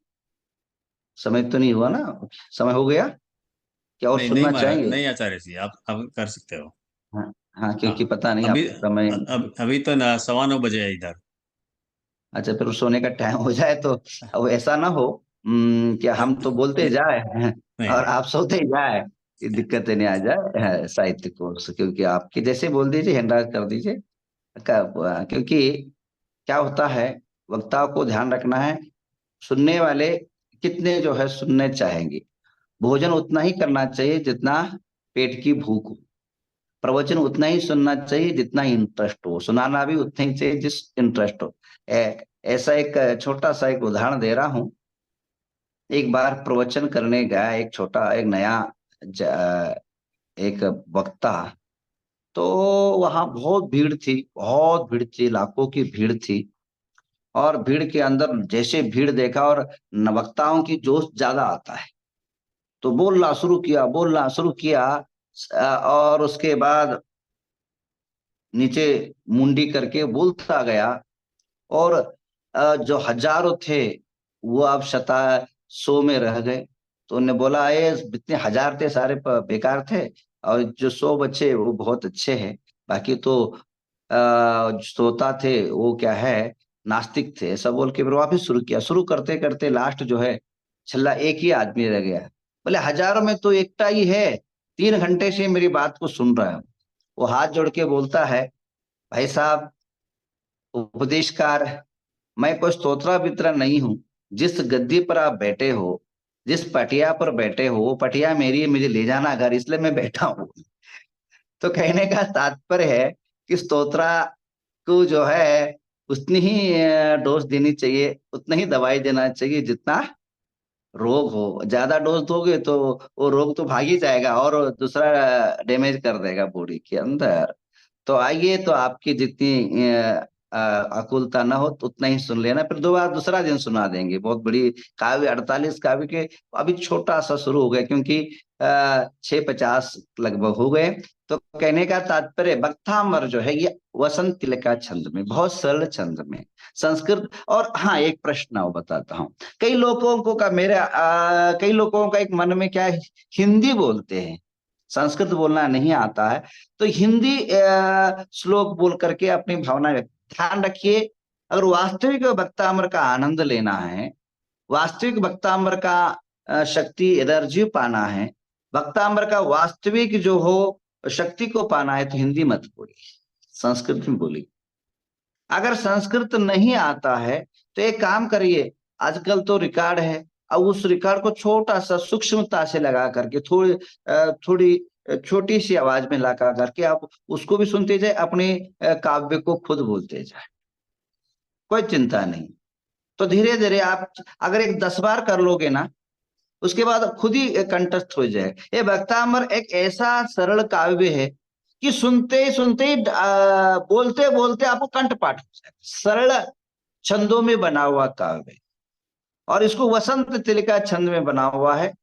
समय तो नहीं हुआ ना, समय हो गया क्या और नहीं नहीं सुनना महाराज, चाहेंगे? नहीं आचार्य जी, आप अब कर सकते हो। हाँ, हाँ, हाँ, क्योंकि पता नहीं अभी आप समय। अभी तो ना 9:15 बजे है इधर। अच्छा, फिर सोने का टाइम हो जाए तो अब ऐसा ना हो कि हम तो बोलते नहीं जाए और नहीं आप सोते जाए, ये दिक्कतें नहीं आ जाए साहित्य को, क्योंकि आपके जैसे बोल दीजिए, हैंड कर दीजिए। क्योंकि क्या होता है, वक्ताओं को ध्यान रखना है, सुनने वाले कितने जो है सुनने चाहेंगे। भोजन उतना ही करना चाहिए जितना पेट की भूख हो, प्रवचन उतना ही सुनना चाहिए जितना इंटरेस्ट हो, सुनाना भी उतना ही चाहिए जिस इंटरेस्ट हो। ऐसा एक छोटा सा एक उदाहरण दे रहा हूँ। एक बार प्रवचन करने गया एक छोटा एक नया एक वक्ता। तो वहां बहुत भीड़ थी, बहुत भीड़ थी, लाखों की भीड़ थी। और भीड़ के अंदर जैसे भीड़ देखा, और वक्ताओं की जोश ज्यादा आता है, तो बोलना शुरू किया। और उसके बाद नीचे मुंडी करके बोलता गया। और जो हजारों थे वो अब शता सौ में रह गए। तो उन्होंने बोला, ये जितने हजार थे सारे बेकार थे, और जो 100 बच्चे वो बहुत अच्छे हैं, बाकी तो श्रोता थे वो क्या है, नास्तिक थे। ऐसा बोल के फिर वापिस शुरू किया। शुरू करते करते लास्ट जो है छल्ला एक ही आदमी रह गया। बोले, हजारों में तो एकता ही है, 3 घंटे से मेरी बात को सुन रहा है। वो हाथ जोड़ के बोलता है, भाई साहब, उपदेशकार, मैं कोई स्तोत्रा वितरण नहीं हूं। जिस गद्दी पर आप बैठे हो, जिस पटिया पर बैठे हो, वो पटिया मेरी है, मुझे ले जाना घर, इसलिए मैं बैठा हूँ। तो कहने का तात्पर्य है कि स्तोत्रा को जो है उतनी ही डोज देनी चाहिए, उतना ही दवाई देना चाहिए जितना रोग हो। ज्यादा डोज दोगे तो वो रोग तो भाग ही जाएगा और दूसरा डैमेज कर देगा बॉडी के अंदर। तो आइए, तो आपकी जितनी अकुलता ना हो तो उतना ही सुन लेना, फिर दोबारा दूसरा दिन सुना देंगे। बहुत बड़ी काव्य, 48 काव्य के अभी छोटा सा शुरू हो गया, क्योंकि 650 लगभग हो गए। तो कहने का तात्पर्य, बक्थामर जो है ये वसंत तिलका छंद में, बहुत सरल छंद में संस्कृत। और हाँ, एक प्रश्न और बताता हूँ। कई लोगों का एक मन में क्या है, हिंदी बोलते हैं, संस्कृत बोलना नहीं आता है, तो हिंदी श्लोक बोल करके अपनी भावना व्यक्त। ध्यान रखिए, अगर वास्तविक वक्ताम्र का आनंद लेना है, वास्तविक वक्ताम्र का शक्ति एनर्जी पाना है, वक्ताम्र का वास्तविक जो हो शक्ति को पाना है, तो हिंदी मत बोलिए, संस्कृत में बोलिए। अगर संस्कृत नहीं आता है तो एक काम करिए, आजकल तो रिकॉर्ड है, अब उस रिकॉर्ड को छोटा सा सूक्ष्मता से लगा करके, थोड़ी छोटी सी आवाज में लगा करके आप उसको भी सुनते जाए, अपने काव्य को खुद बोलते जाए, कोई चिंता नहीं। तो धीरे धीरे आप अगर एक 10 बार कर लोगे ना, उसके बाद खुद ही कंठस्थ हो जाए। ये भक्तामर एक ऐसा सरल काव्य है कि सुनते ही बोलते बोलते आपको कंठपाठ हो जाए। सरल छंदों में बना हुआ काव्य है, और इसको वसंत तिलका छंद में बना हुआ है।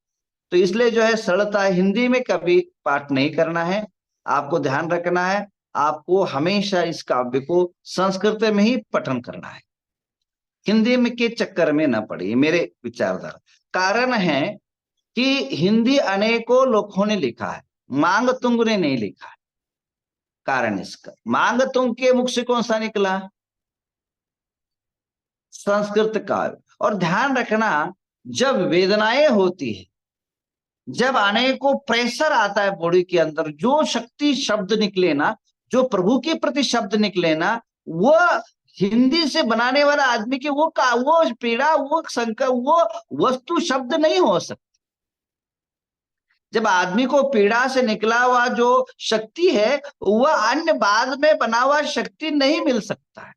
तो इसलिए जो है सरलता है। हिंदी में कभी पाठ नहीं करना है, आपको ध्यान रखना है। आपको हमेशा इस काव्य को संस्कृत में ही पठन करना है, हिंदी में के चक्कर में न पड़े, मेरे विचारधारा। कारण है कि हिंदी अनेकों लोगों ने लिखा है, मांगतुंग ने नहीं लिखा है। कारण इसका, मांगतुंग के मुख से कौन सा निकला, संस्कृत काव्य। और ध्यान रखना, जब वेदनाएं होती है, जब अनेकों प्रेशर आता है बॉडी के अंदर, जो शक्ति शब्द निकले ना, जो प्रभु के प्रति शब्द निकले ना, वो हिंदी से बनाने वाला आदमी की वो पीड़ा, वो संकट, वो वस्तु शब्द नहीं हो सकता। जब आदमी को पीड़ा से निकला हुआ जो शक्ति है, वह अन्य बाद में बना हुआ शक्ति नहीं मिल सकता है।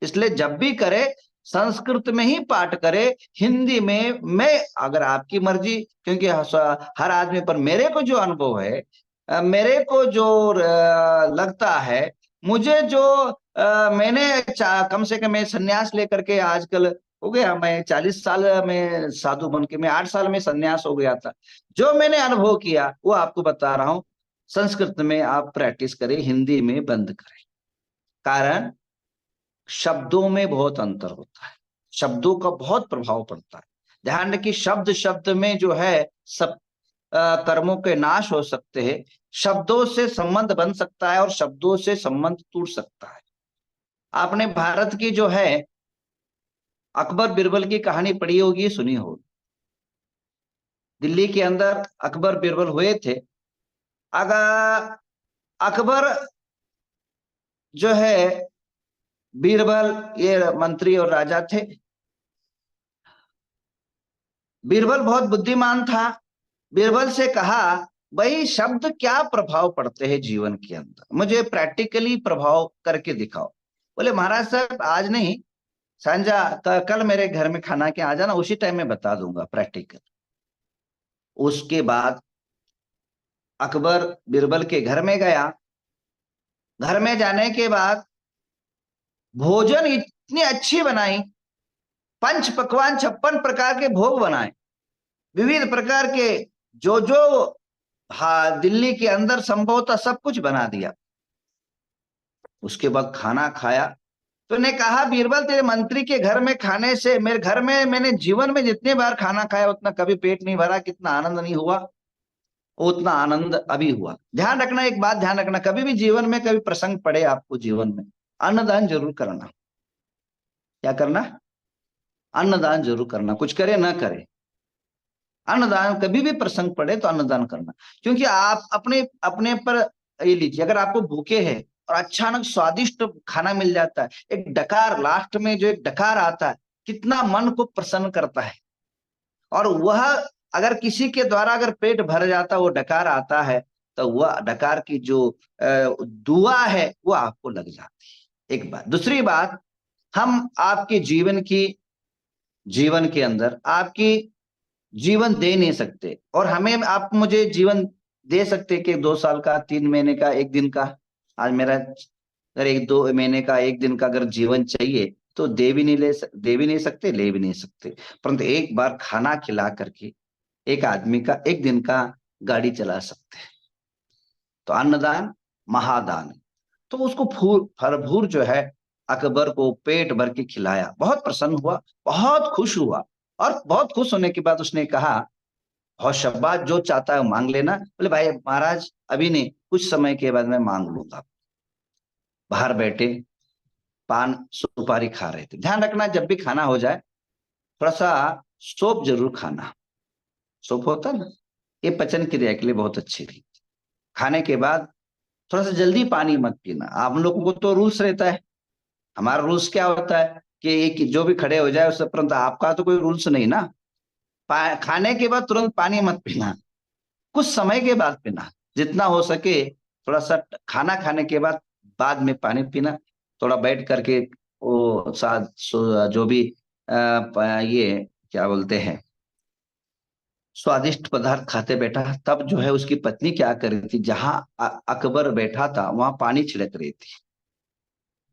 इसलिए जब भी करे संस्कृत में ही पाठ करे। हिंदी में मैं, अगर आपकी मर्जी, क्योंकि हर आदमी पर, मेरे को जो अनुभव है, मेरे को जो लगता है, मुझे जो मैंने कम से कम मैं संन्यास लेकर के आजकल हो गया, मैं 40 साल में साधु बन के, मैं 8 साल में संन्यास हो गया था। जो मैंने अनुभव किया वो आपको बता रहा हूं। संस्कृत में आप प्रैक्टिस करें, हिंदी में बंद करें। कारण, शब्दों में बहुत अंतर होता है, शब्दों का बहुत प्रभाव पड़ता है। ध्यान रखिए, शब्द शब्द में जो है सब कर्मों के नाश हो सकते हैं। शब्दों से संबंध बन सकता है और शब्दों से संबंध टूट सकता है। आपने भारत की जो है अकबर बिरबल की कहानी पढ़ी होगी, सुनी होगी। दिल्ली के अंदर अकबर बिरबल हुए थे। अगर अकबर जो है बीरबल, ये मंत्री और राजा थे। बीरबल बहुत बुद्धिमान था। बीरबल से कहा, भाई शब्द क्या प्रभाव पड़ते हैं जीवन के अंदर, मुझे प्रैक्टिकली प्रभाव करके दिखाओ। बोले महाराज साहब आज नहीं, सांझा कल मेरे घर में खाना के आ जाना, उसी टाइम में बता दूंगा प्रैक्टिकल। उसके बाद अकबर बीरबल के घर में गया। घर में जाने के बाद भोजन इतनी अच्छी बनाई, पंच पकवान 56 प्रकार के भोग बनाए, विविध प्रकार के जो जो दिल्ली के अंदर संभव था सब कुछ बना दिया। उसके बाद खाना खाया तो ने कहा, बीरबल तेरे मंत्री के घर में खाने से मेरे घर में मैंने जीवन में जितने बार खाना खाया उतना कभी पेट नहीं भरा, कितना आनंद नहीं हुआ, उतना आनंद अभी हुआ। ध्यान रखना, एक बात ध्यान रखना, कभी भी जीवन में कभी प्रसंग पड़े आपको जीवन में, अन्नदान जरूर करना। क्या करना? अन्नदान जरूर करना, कुछ करे ना करे, अन्नदान कभी भी प्रसंग पड़े तो अन्नदान करना। क्योंकि आप अपने अपने पर ये लीजिए, अगर आपको भूखे हैं और अचानक स्वादिष्ट खाना मिल जाता है, एक डकार लास्ट में जो एक डकार आता है, कितना मन को प्रसन्न करता है। और वह अगर किसी के द्वारा अगर पेट भर जाता, वो डकार आता है, तो वह डकार की जो दुआ है वो आपको लग जाती है। एक बात। दूसरी बात, हम आपके जीवन के अंदर आपकी जीवन दे नहीं सकते, और हमें आप मुझे जीवन दे सकते कि 2 साल का, 3 महीने का, 1 दिन का। आज मेरा अगर 1-2 महीने का, 1 दिन का अगर जीवन चाहिए तो दे भी नहीं सकते, ले भी नहीं सकते। परंतु एक बार खाना खिला करके एक आदमी का 1 दिन का गाड़ी चला सकते हैं। तो अन्नदान महादान है। तो उसको भरपूर जो है अकबर को पेट भर के खिलाया, बहुत प्रसन्न हुआ, बहुत खुश हुआ। और बहुत खुश होने के बाद उसने कहा, बहुत शाबाश, जो चाहता है मांग लेना। बोले भाई महाराज अभी नहीं, कुछ समय के बाद मैं मांग लूंगा। बाहर बैठे पान सुपारी खा रहे थे। ध्यान रखना, जब भी खाना हो जाए थोड़ा सा सौंफ जरूर खाना। सौंफ होता ना, ये पचन क्रिया के लिए बहुत अच्छी थी। खाने के बाद थोड़ा सा जल्दी पानी मत पीना। आप लोगों को तो रूल्स रहता है, हमारा रूल्स क्या होता है कि एक जो भी खड़े हो जाए उससे, परंतु आपका तो कोई रूल्स नहीं ना। खाने के बाद तुरंत पानी मत पीना, कुछ समय के बाद पीना, जितना हो सके थोड़ा सा खाना खाने के बाद में पानी पीना। थोड़ा बैठ करके वो साथ जो भी ये क्या बोलते हैं स्वादिष्ट पदार्थ खाते बैठा। तब जो है उसकी पत्नी क्या कर रही थी, जहां अकबर बैठा था वहां पानी छिड़क रही थी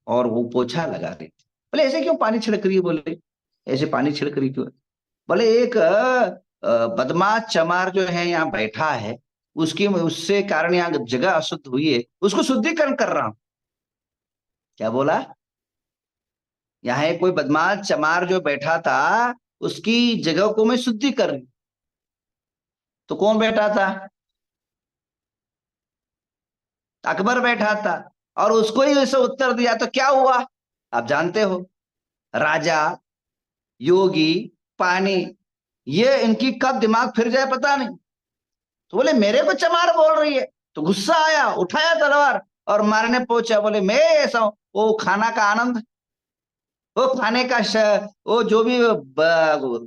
और वो पोछा लगा रही थी। बोले ऐसे क्यों पानी छिड़क रही है? बोले ऐसे पानी छिड़क रही क्यों? बोले एक बदमाश चमार जो है यहाँ बैठा है, उसकी उससे कारण यहाँ जगह अशुद्ध हुई है, उसको शुद्धिकरण कर रहा हूं। क्या बोला? यहाँ एक कोई बदमाश चमार जो बैठा था, उसकी जगह को मैं शुद्धि कर रही। तो कौन बैठा था? अकबर बैठा था। और उसको ही ऐसे उत्तर दिया तो क्या हुआ आप जानते हो? राजा, योगी, पानी, ये इनकी कब दिमाग फिर जाए पता नहीं। तो बोले मेरे को चमार बोल रही है। तो गुस्सा आया, उठाया तलवार और मारने पहुंचा। बोले मैं ऐसा हूं? वो खाना का आनंद, वो खाने का वो जो भी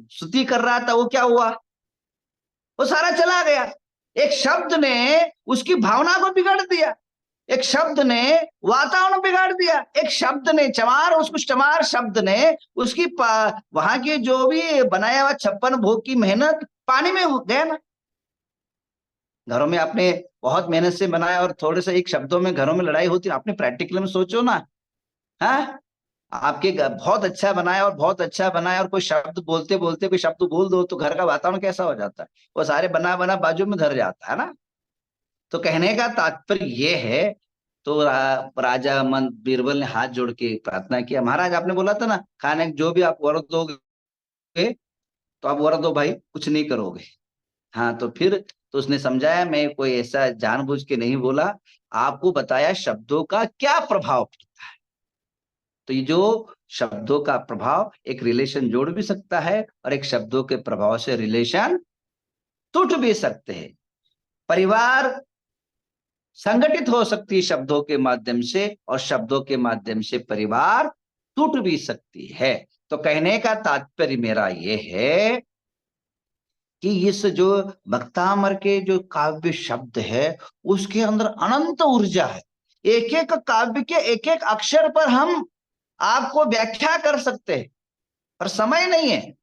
स्तुति कर रहा था, वो क्या हुआ? वो सारा चला गया। एक शब्द ने उसकी भावना को बिगाड़ दिया, एक शब्द ने वातावरण बिगाड़ दिया, एक शब्द ने उसको चमार शब्द ने उसकी वहां की जो भी बनाया हुआ 56 भोग की मेहनत पानी में हो गया ना। घरों में आपने बहुत मेहनत से बनाया और थोड़े से एक शब्दों में घरों में लड़ाई होती है। आपने प्रैक्टिकल में सोचो ना। हाँ, आपके बहुत अच्छा बनाया और बहुत अच्छा बनाया और कोई शब्द बोलते बोलते कोई शब्द बोल दो तो घर का वातावरण कैसा हो जाता है? वो सारे बना बना बाजू में धर जाता है ना। तो कहने का तात्पर्य ये है। तो राजा मन बीरबल ने हाथ जोड़ के प्रार्थना किया, महाराज आपने बोला था ना खाने जो भी आप वर दोगे तो आप वर दो भाई, कुछ नहीं करोगे। हाँ तो फिर तो उसने समझाया, मैं कोई ऐसा जानबूझ के नहीं बोला, आपको बताया शब्दों का क्या प्रभाव पड़ता है। तो ये जो शब्दों का प्रभाव एक रिलेशन जोड़ भी सकता है और एक शब्दों के प्रभाव से रिलेशन टूट भी सकते हैं। परिवार संगठित हो सकती है शब्दों के माध्यम से, और शब्दों के माध्यम से परिवार टूट भी सकती है। तो कहने का तात्पर्य मेरा ये है कि इस जो भक्तामर के जो काव्य शब्द है उसके अंदर अनंत ऊर्जा है। एक एक काव्य के एक एक अक्षर पर हम आपको व्याख्या कर सकते हैं, पर समय नहीं है।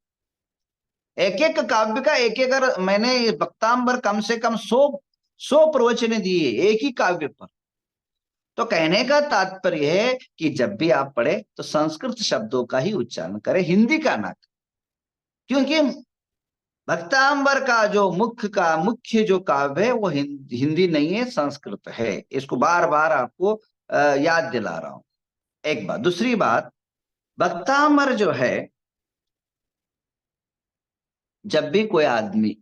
एक एक काव्य का एक एक, अगर मैंने भक्तांबर कम से कम 100 प्रवचन दिए एक ही काव्य पर। तो कहने का तात्पर्य है कि जब भी आप पढ़े तो संस्कृत शब्दों का ही उच्चारण करें, हिंदी का ना। क्योंकि भक्तांबर का जो मुख्य जो काव्य है वो हिंदी नहीं है, संस्कृत है। इसको बार बार आपको याद दिला रहा हूं। एक बात। दूसरी बात, भक्तांबर जो है, जब भी कोई आदमी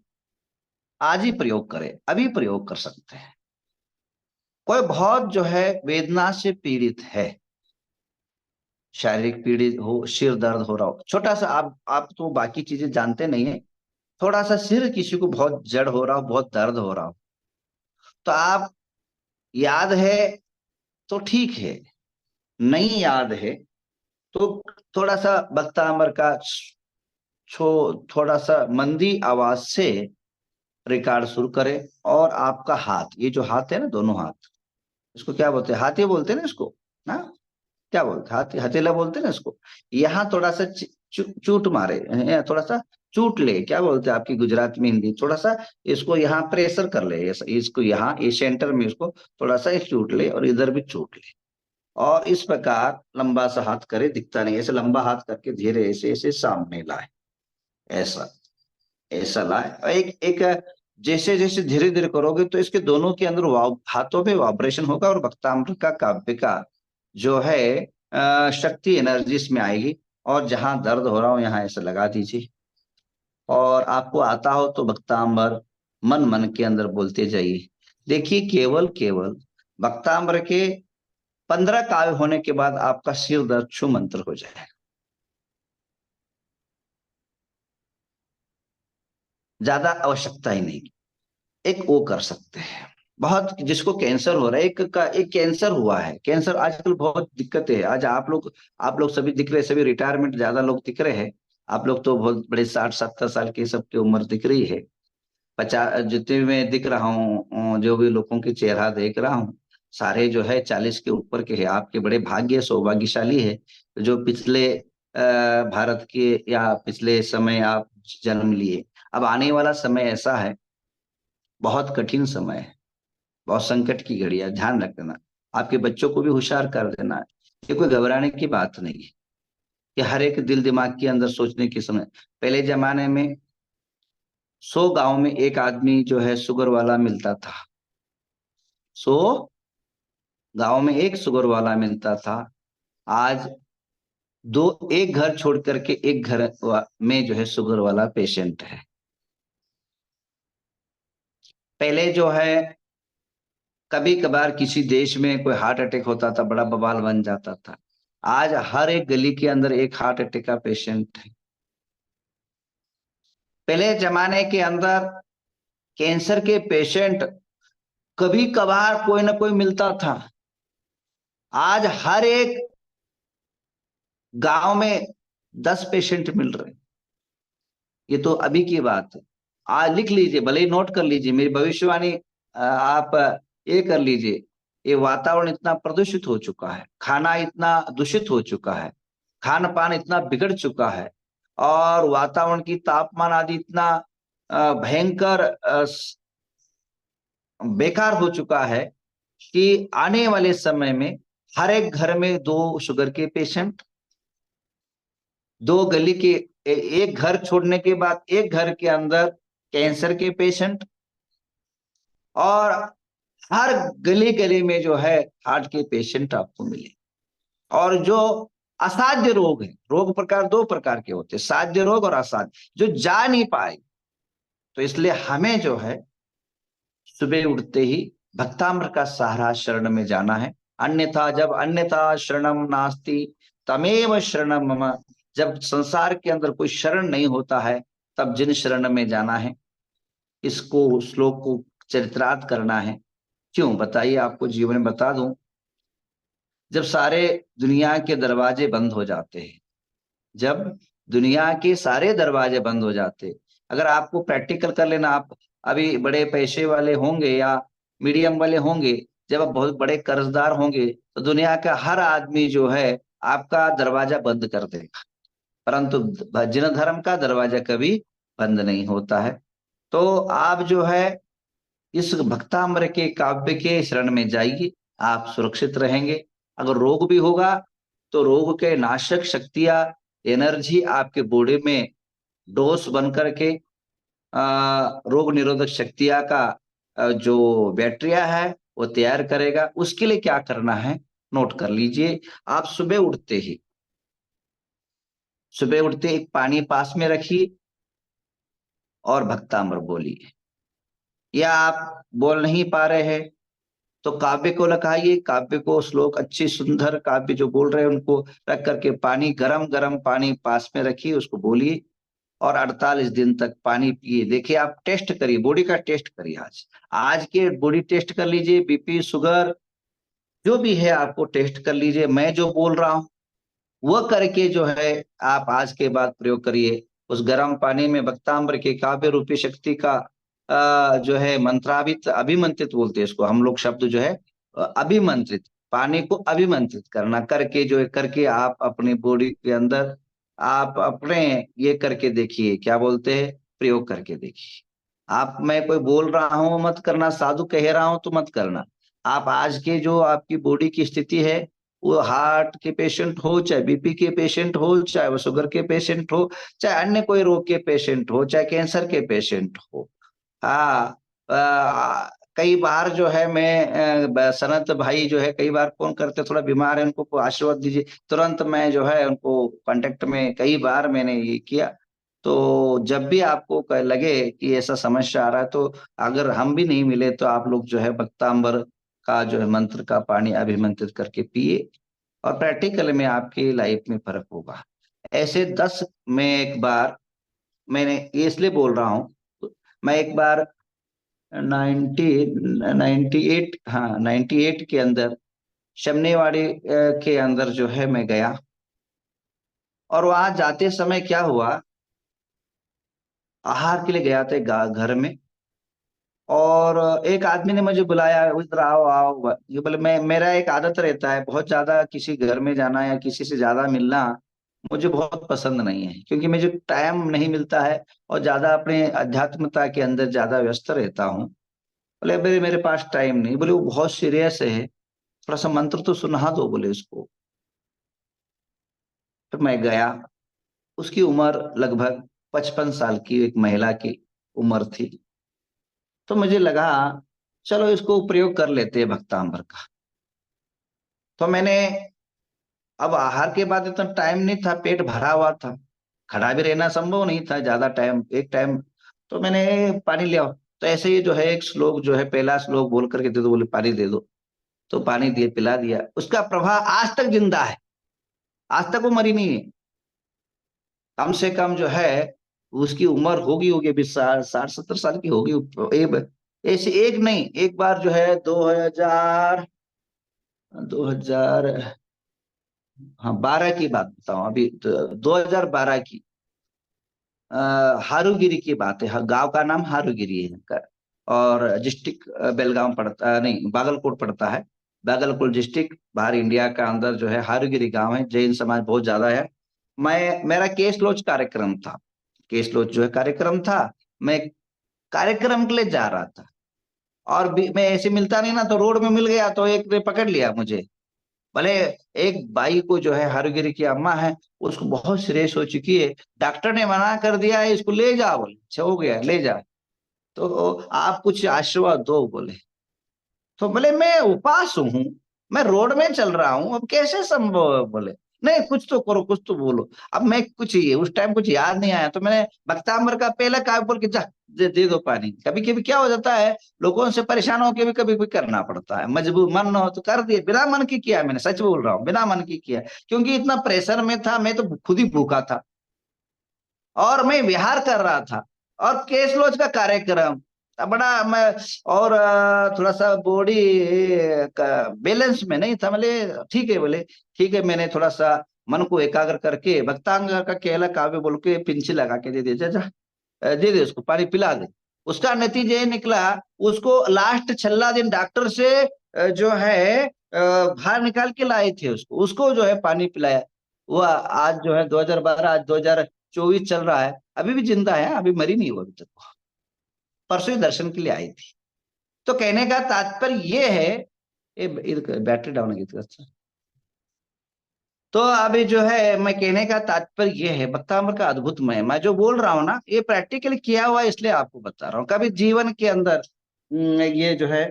आज ही प्रयोग करे, अभी प्रयोग कर सकते हैं। कोई बहुत जो है वेदना से पीड़ित है, शारीरिक पीड़ित हो, सिर दर्द हो रहा हो, छोटा सा, आप तो बाकी चीजें जानते नहीं है, थोड़ा सा सिर किसी को बहुत जड़ हो रहा हो, बहुत दर्द हो रहा हो, तो आप, याद है तो ठीक है, नहीं याद है तो थोड़ा सा भक्तामर का थोड़ा सा मंदी आवाज से रिकॉर्ड शुरू करें। और आपका हाथ, ये जो हाथ है ना, दोनों हाथ, इसको क्या बोलते हैं? हाथी बोलते हैं ना इसको, ना क्या बोलते हैं? हाथी, हथेला बोलते हैं ना इसको। यहाँ थोड़ा सा चूट मारे, थोड़ा सा चूट ले, क्या बोलते हैं आपकी गुजरात में हिंदी, थोड़ा सा इसको यहाँ प्रेशर कर ले, इसको यहाँ ये सेंटर में इसको थोड़ा सा चूट ले, और इधर भी चूट ले, और इस प्रकार लंबा सा हाथ करे, दिखता नहीं, ऐसे लंबा हाथ करके धीरे ऐसे ऐसे सामने लाए, ऐसा ऐसा लाए। और एक एक जैसे जैसे धीरे धीरे करोगे तो इसके दोनों के अंदर हाथों पे वाइब्रेशन होगा, और भक्तामृत का काव्य का जो है शक्ति, एनर्जी इसमें आएगी। और जहां दर्द हो रहा हो यहाँ ऐसे लगा दीजिए, और आपको आता हो तो भक्तांबर मन मन के अंदर बोलते जाइए। देखिए, केवल केवल भक्तांबर के 15 काव्य होने के बाद आपका सिर दर्द छू मंत्र हो जाएगा। ज्यादा आवश्यकता ही नहीं। एक वो कर सकते हैं। बहुत, जिसको कैंसर हो रहा है, एक कैंसर हुआ है, कैंसर आजकल बहुत दिक्कतें है। आज आप लोग सभी दिख रहे, सभी रिटायरमेंट ज्यादा लोग दिख रहे हैं। आप लोग तो बहुत बड़े 60-70 साल की सबकी उम्र दिख रही है। 50 जितने भी मैं दिख रहा हूँ, जो भी लोगों के चेहरा देख रहा हूँ, सारे जो है 40 के ऊपर के हैं। आपके बड़े भाग्य, सौभाग्यशाली है जो पिछले भारत के या पिछले समय आप जन्म लिए। अब आने वाला समय ऐसा है, बहुत कठिन समय है, बहुत संकट की घड़ी है, ध्यान रखना। आपके बच्चों को भी होशियार कर देना है। ये कोई घबराने की बात नहीं है, कि हर एक दिल दिमाग के अंदर सोचने की समय। पहले जमाने में 100 गांव में एक आदमी जो है शुगर वाला मिलता था। 100 गांव में एक शुगर वाला मिलता था। आज एक घर छोड़ करके एक घर में जो है शुगर वाला पेशेंट है। पहले जो है कभी कभार किसी देश में कोई हार्ट अटैक होता था, बड़ा बवाल बन जाता था। आज हर एक गली के अंदर एक हार्ट अटैक का पेशेंट है। पहले जमाने के अंदर कैंसर के पेशेंट कभी कभार कोई ना कोई मिलता था। आज हर एक गांव में 10 पेशेंट मिल रहे। ये तो अभी की बात है। आज लिख लीजिए, भले ही नोट कर लीजिए मेरी भविष्यवाणी, आप ये कर लीजिए। ये वातावरण इतना प्रदूषित हो चुका है, खाना इतना दूषित हो चुका है, खान पान इतना बिगड़ चुका है, और वातावरण की तापमान आदि इतना भयंकर बेकार हो चुका है कि आने वाले समय में हर एक घर में 2 शुगर के पेशेंट, 2 गली के, एक घर छोड़ने के बाद एक घर के अंदर कैंसर के पेशेंट, और हर गली गली में जो है हार्ट के पेशेंट आपको मिले। और जो असाध्य रोग है, रोग प्रकार 2 प्रकार के होते हैं, साध्य रोग और असाध्य, जो जा नहीं पाए। तो इसलिए हमें जो है सुबह उठते ही भक्ताम्र का सहारा शरण में जाना है। अन्यथा शरणम नास्ति तमेव शरणम मम। जब संसार के अंदर कोई शरण नहीं होता है, तब जिन शरण में जाना है, इसको श्लोक को चरित्रार्थ करना है। क्यों बताइए, आपको जीवन में बता दूं। जब सारे दुनिया के दरवाजे बंद हो जाते हैं, जब दुनिया के सारे दरवाजे बंद हो जाते, अगर आपको प्रैक्टिकल कर लेना, आप अभी बड़े पैसे वाले होंगे या मीडियम वाले होंगे, जब आप बहुत बड़े कर्जदार होंगे तो दुनिया का हर आदमी जो है आपका दरवाजा बंद कर देगा, परंतु भजन धर्म का दरवाजा कभी बंद नहीं होता है। तो आप जो है इस भक्तामृत के काव्य के शरण में जाइए, आप सुरक्षित रहेंगे। अगर रोग भी होगा तो रोग के नाशक शक्तियां, एनर्जी आपके बॉडी में डोज बन करके रोग निरोधक शक्तियां का जो बैक्टीरिया है वो तैयार करेगा। उसके लिए क्या करना है, नोट कर लीजिए। आप सुबह उठते एक पानी पास में रखिए और भक्तामृत बोलिए। या आप बोल नहीं पा रहे हैं तो काव्य को लगाइए, काव्य को, श्लोक अच्छी सुंदर काव्य जो बोल रहे हैं उनको रख करके पानी, गरम गरम पानी पास में रखिए, उसको बोलिए और 48 दिन तक पानी पिए। देखिए, आप टेस्ट करिए, बॉडी का टेस्ट करिए। आज आज के बॉडी टेस्ट कर लीजिए, बीपी शुगर जो भी है आपको टेस्ट कर लीजिए। मैं जो बोल रहा हूँ वह करके जो है आप आज के बाद प्रयोग करिए। उस गर्म पानी में भक्ताम्र के काव्य रूपी शक्ति का जो है मंत्रावित, अभिमंत्रित बोलते हैं इसको हम लोग शब्द जो है, अभिमंत्रित, पानी को अभिमंत्रित करना करके जो है करके आप अपनी बॉडी के अंदर आप अपने ये करके देखिए, क्या बोलते हैं, प्रयोग करके देखिए। आप, मैं कोई बोल रहा हूं मत करना, साधु कह रहा हूं तो मत करना। आप आज के जो आपकी बॉडी की स्थिति है, वो हार्ट के पेशेंट हो, चाहे बीपी के पेशेंट हो, चाहे वो शुगर के पेशेंट हो, चाहे अन्य कोई रोग के पेशेंट हो, चाहे कैंसर के पेशेंट हो। हाँ, कई बार जो है मैं सनत भाई जो है कई बार फोन करते, थोड़ा बीमार है, उनको आशीर्वाद दीजिए, तुरंत मैं जो है उनको कांटेक्ट में कई बार मैंने ये किया। तो जब भी आपको लगे कि ऐसा समस्या आ रहा है तो अगर हम भी नहीं मिले तो आप लोग जो है भक्तांबर का जो है मंत्र का पानी अभिमंत्रित करके पिए और प्रैक्टिकल में आपकी लाइफ में फर्क होगा। ऐसे 10, मैं एक बार, मैंने ये इसलिए बोल रहा हूँ, मैं एक बार 98, हाँ 98 के अंदर शमनेवाड़ी के अंदर जो है मैं गया। और वहां जाते समय क्या हुआ, आहार के लिए गया था घर में, और एक आदमी ने मुझे बुलाया, इधर आओ आओ, ये बोले, मैं, मेरा एक आदत रहता है बहुत ज्यादा किसी घर में जाना या किसी से ज्यादा मिलना मुझे बहुत पसंद नहीं है, क्योंकि मुझे टाइम नहीं मिलता है और ज्यादा अपने अध्यात्मता के अंदर ज्यादा व्यस्त रहता हूँ। बोले मेरे मेरे पास टाइम नहीं, बोले वो बहुत सीरियस है, थोड़ा सा मंत्र तो सुना दो बोले उसको। फिर मैं गया, उसकी उम्र लगभग 55 साल की एक महिला की उम्र थी। तो मुझे लगा चलो इसको प्रयोग कर लेते हैं भक्तांबर का। तो मैंने, अब आहार के बाद इतना टाइम नहीं था, पेट भरा हुआ था, खड़ा भी रहना संभव नहीं था ज्यादा टाइम, एक टाइम। तो मैंने पानी लिया, तो ऐसे ही जो है एक श्लोक जो है, पहला श्लोक बोल करके दे दो, बोले पानी दे दो। तो पानी दिए, पिला दिया, उसका प्रभाव आज तक जिंदा है, आज तक वो मरी नहीं है। कम से कम जो है उसकी उम्र होगी होगी अभी 60-70 साल की होगी। ऐसे एक नहीं, एक बार जो है 2000 हाँ 12 की बात बताऊं, अभी 2012 की हारूगिरी की बात है। गांव का नाम हारूगिरी है और डिस्ट्रिक्ट बेलगांव पड़ता, नहीं बागलकोट पड़ता है। बागलकोट डिस्ट्रिक्ट बाहर इंडिया का अंदर जो है हारूगिरी गांव है, जैन समाज बहुत ज्यादा है। मेरा केस लॉज कार्यक्रम था, केस लॉज जो है कार्यक्रम था, मैं कार्यक्रम के लिए जा रहा था। और भी मैं ऐसे मिलता नहीं ना, तो रोड में मिल गया तो एक ने पकड़ लिया मुझे। भले एक बाई को जो है हरगिरी की अम्मा है, उसको बहुत सीरियस हो चुकी है, डॉक्टर ने मना कर दिया है इसको ले जाओ, बोले अच्छा हो गया ले जा, तो आप कुछ आशीर्वाद दो बोले। तो बोले मैं उपास हूँ, मैं रोड में चल रहा हूँ, अब कैसे संभव है, बोले नहीं कुछ तो करो, कुछ तो बोलो। अब मैं कुछ ही उस टाइम कुछ याद नहीं आया, तो मैंने भक्तांबर का पहला काव्य बोल के जा दे दो पानी। कभी कभी क्या हो जाता है, लोगों से परेशान होकर भी कभी कभी करना पड़ता है, मजबूर मन हो तो कर दिए, बिना मन की किया मैंने, सच बोल रहा हूँ, बिना मन की किया, क्योंकि इतना प्रेशर में था, मैं तो खुद ही भूखा था और मैं विहार कर रहा था और केस लॉज का कार्यक्रम। बड़ा मैं, और थोड़ा सा बॉडी का बैलेंस में नहीं था। बोले ठीक है, बोले ठीक है। मैंने थोड़ा सा मन को एकाग्र करके भक्तांग का केला काव्य बोल के पिंची लगा के दे दिया, जा दे दे उसको पानी पिला दे। उसका नतीजा ये निकला, उसको लास्ट छल्ला दिन डॉक्टर से जो है बाहर निकाल के लाए थे, उसको उसको जो है पानी पिलाया। वह आज जो है 2012, आज 2024 चल रहा है, अभी भी जिंदा है, अभी मरी नहीं हुआ अभी तक। परसों ही दर्शन के लिए आई थी। तो कहने का तात्पर्य ये है, बैटरी डाउन है अच्छा। तो अभी जो है मैं कहने का तात्पर्य ये है, भक्तामृत का अद्भुत मैं जो बोल रहा हूँ ना, ये प्रैक्टिकली किया हुआ है, इसलिए आपको बता रहा हूँ। कभी जीवन के अंदर ये जो है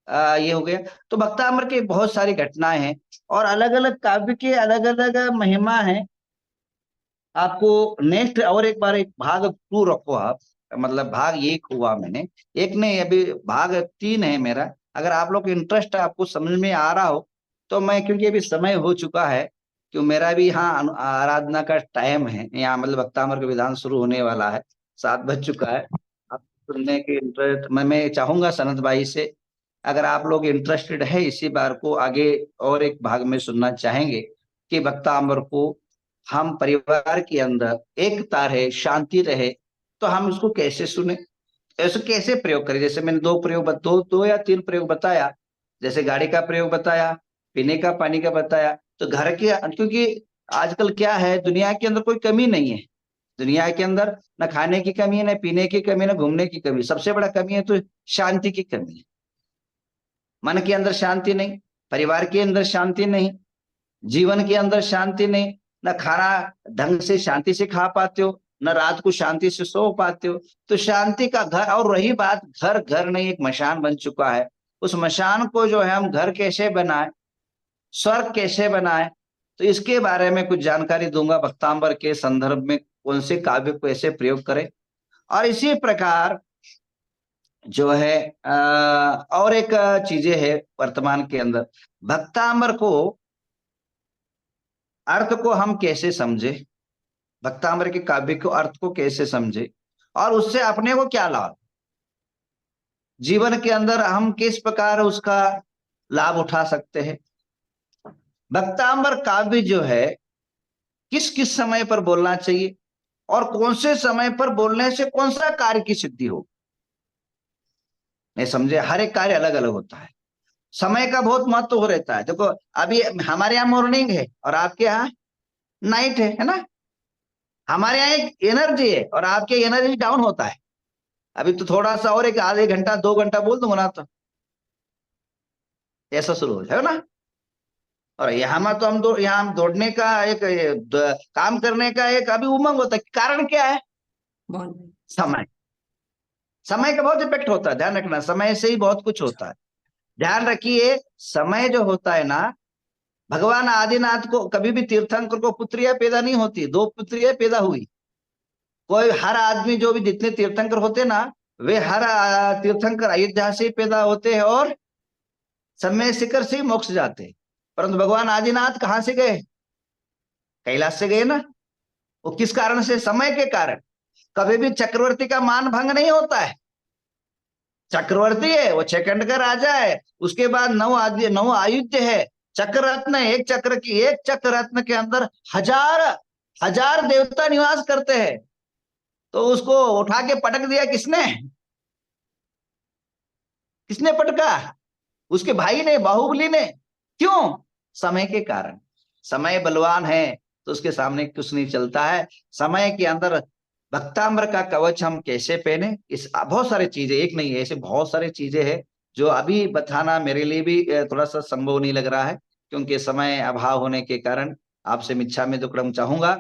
ये हो गया। तो भक्तामृत की बहुत सारी घटनाएं हैं, और अलग अलग काव्य के अलग अलग महिमा है। आपको नेक्स्ट और एक बार एक भाग 2 रखो आप, मतलब भाग 1 हुआ मैंने, एक नहीं, अभी भाग 3 है मेरा। अगर आप लोग इंटरेस्ट आपको समझ में आ रहा हो तो मैं, क्योंकि अभी समय हो चुका है, क्यों मेरा भी यहाँ आराधना का टाइम है, यहाँ मतलब भक्तामृत का विधान शुरू होने वाला है, 7 बज चुका है। आप सुनने के इंटरेस्ट मैं चाहूंगा सनत भाई से, अगर आप लोग इंटरेस्टेड है इसी बार को आगे और एक भाग में सुनना चाहेंगे कि भक्तामृत को हम परिवार के अंदर एकता रहे, शांति रहे, तो हम इसको कैसे सुने, ऐसे कैसे प्रयोग करें। जैसे मैंने 2 प्रयोग, 2 या 3 प्रयोग बताया, जैसे गाड़ी का प्रयोग बताया, पीने का पानी का बताया। तो घर के, क्योंकि आजकल क्या है, दुनिया के अंदर कोई कमी नहीं है। दुनिया के अंदर न खाने की कमी है, न पीने की कमी, न घूमने की कमी, सबसे बड़ा कमी है तो शांति की कमी है। मन के अंदर शांति नहीं, परिवार के अंदर शांति नहीं, जीवन के अंदर शांति नहीं, न खाना ढंग से शांति से खा पाते हो, न रात को शांति से सो पाते हो। तो शांति का घर, और रही बात घर, घर नहीं एक मशान बन चुका है। उस मशान को जो है हम घर कैसे बनाए, स्वर्ग कैसे बनाए, तो इसके बारे में कुछ जानकारी दूंगा। भक्तांबर के संदर्भ में कौन से काव्य को ऐसे प्रयोग करें, और इसी प्रकार जो है और एक चीजें है वर्तमान के अंदर, भक्तांबर को अर्थ को हम कैसे समझे, भक्तामृत के काव्य को अर्थ को कैसे समझे, और उससे अपने को क्या लाभ, जीवन के अंदर हम किस प्रकार उसका लाभ उठा सकते हैं। भक्तांबर काव्य जो है किस किस समय पर बोलना चाहिए, और कौन से समय पर बोलने से कौन सा कार्य की सिद्धि हो, नहीं समझे। हर एक कार्य अलग अलग होता है, समय का बहुत महत्व हो रहता है। देखो अभी हमारे यहाँ मॉर्निंग है और आपके यहाँ नाइट है ना। हमारे यहाँ एक एनर्जी है और आपके एनर्जी डाउन होता है। अभी तो थोड़ा सा और एक आधे घंटा 2 घंटा बोल दूंगा ना, तो ऐसा शुरू हो जाए ना। और यहाँ में तो यहाँ हम दौड़ने का एक काम करने का एक अभी उमंग होता है। कारण क्या है, समय। समय का बहुत इफेक्ट होता है, ध्यान रखना, समय से ही बहुत कुछ होता है। ध्यान रखिए, समय जो होता है ना, भगवान आदिनाथ को कभी भी तीर्थंकर को पुत्रियां पैदा नहीं होती, 2 पुत्रियां पैदा हुई। कोई हर आदमी जो भी जितने तीर्थंकर होते ना, वे हर तीर्थंकर अयोध्या से पैदा होते हैं और समय शिखर से मोक्ष जाते हैं। परंतु भगवान आदिनाथ कहां से गए, कैलाश से गए ना। वो किस कारण से, समय के कारण। कभी भी चक्रवर्ती का मान भंग नहीं होता है। चक्रवर्ती है वो 6 खंड का राजा है, उसके बाद 9 आयुध है, चक्र रत्न, एक चक्र रत्न के अंदर हजार हजार देवता निवास करते हैं। तो उसको उठा के पटक दिया किसने, किसने पटका, उसके भाई ने, बाहुबली ने। क्यों, समय के कारण। समय बलवान है तो उसके सामने कुछ नहीं चलता है। समय के अंदर भक्ताम्र का कवच हम कैसे पहने, इस बहुत सारी चीजें, एक नहीं है, ऐसे बहुत सारी चीजें हैं जो अभी बताना मेरे लिए भी थोड़ा सा संभव नहीं लग रहा है, क्योंकि समय अभाव होने के कारण आपसे मिच्छा में दुक्कड़म चाहूंगा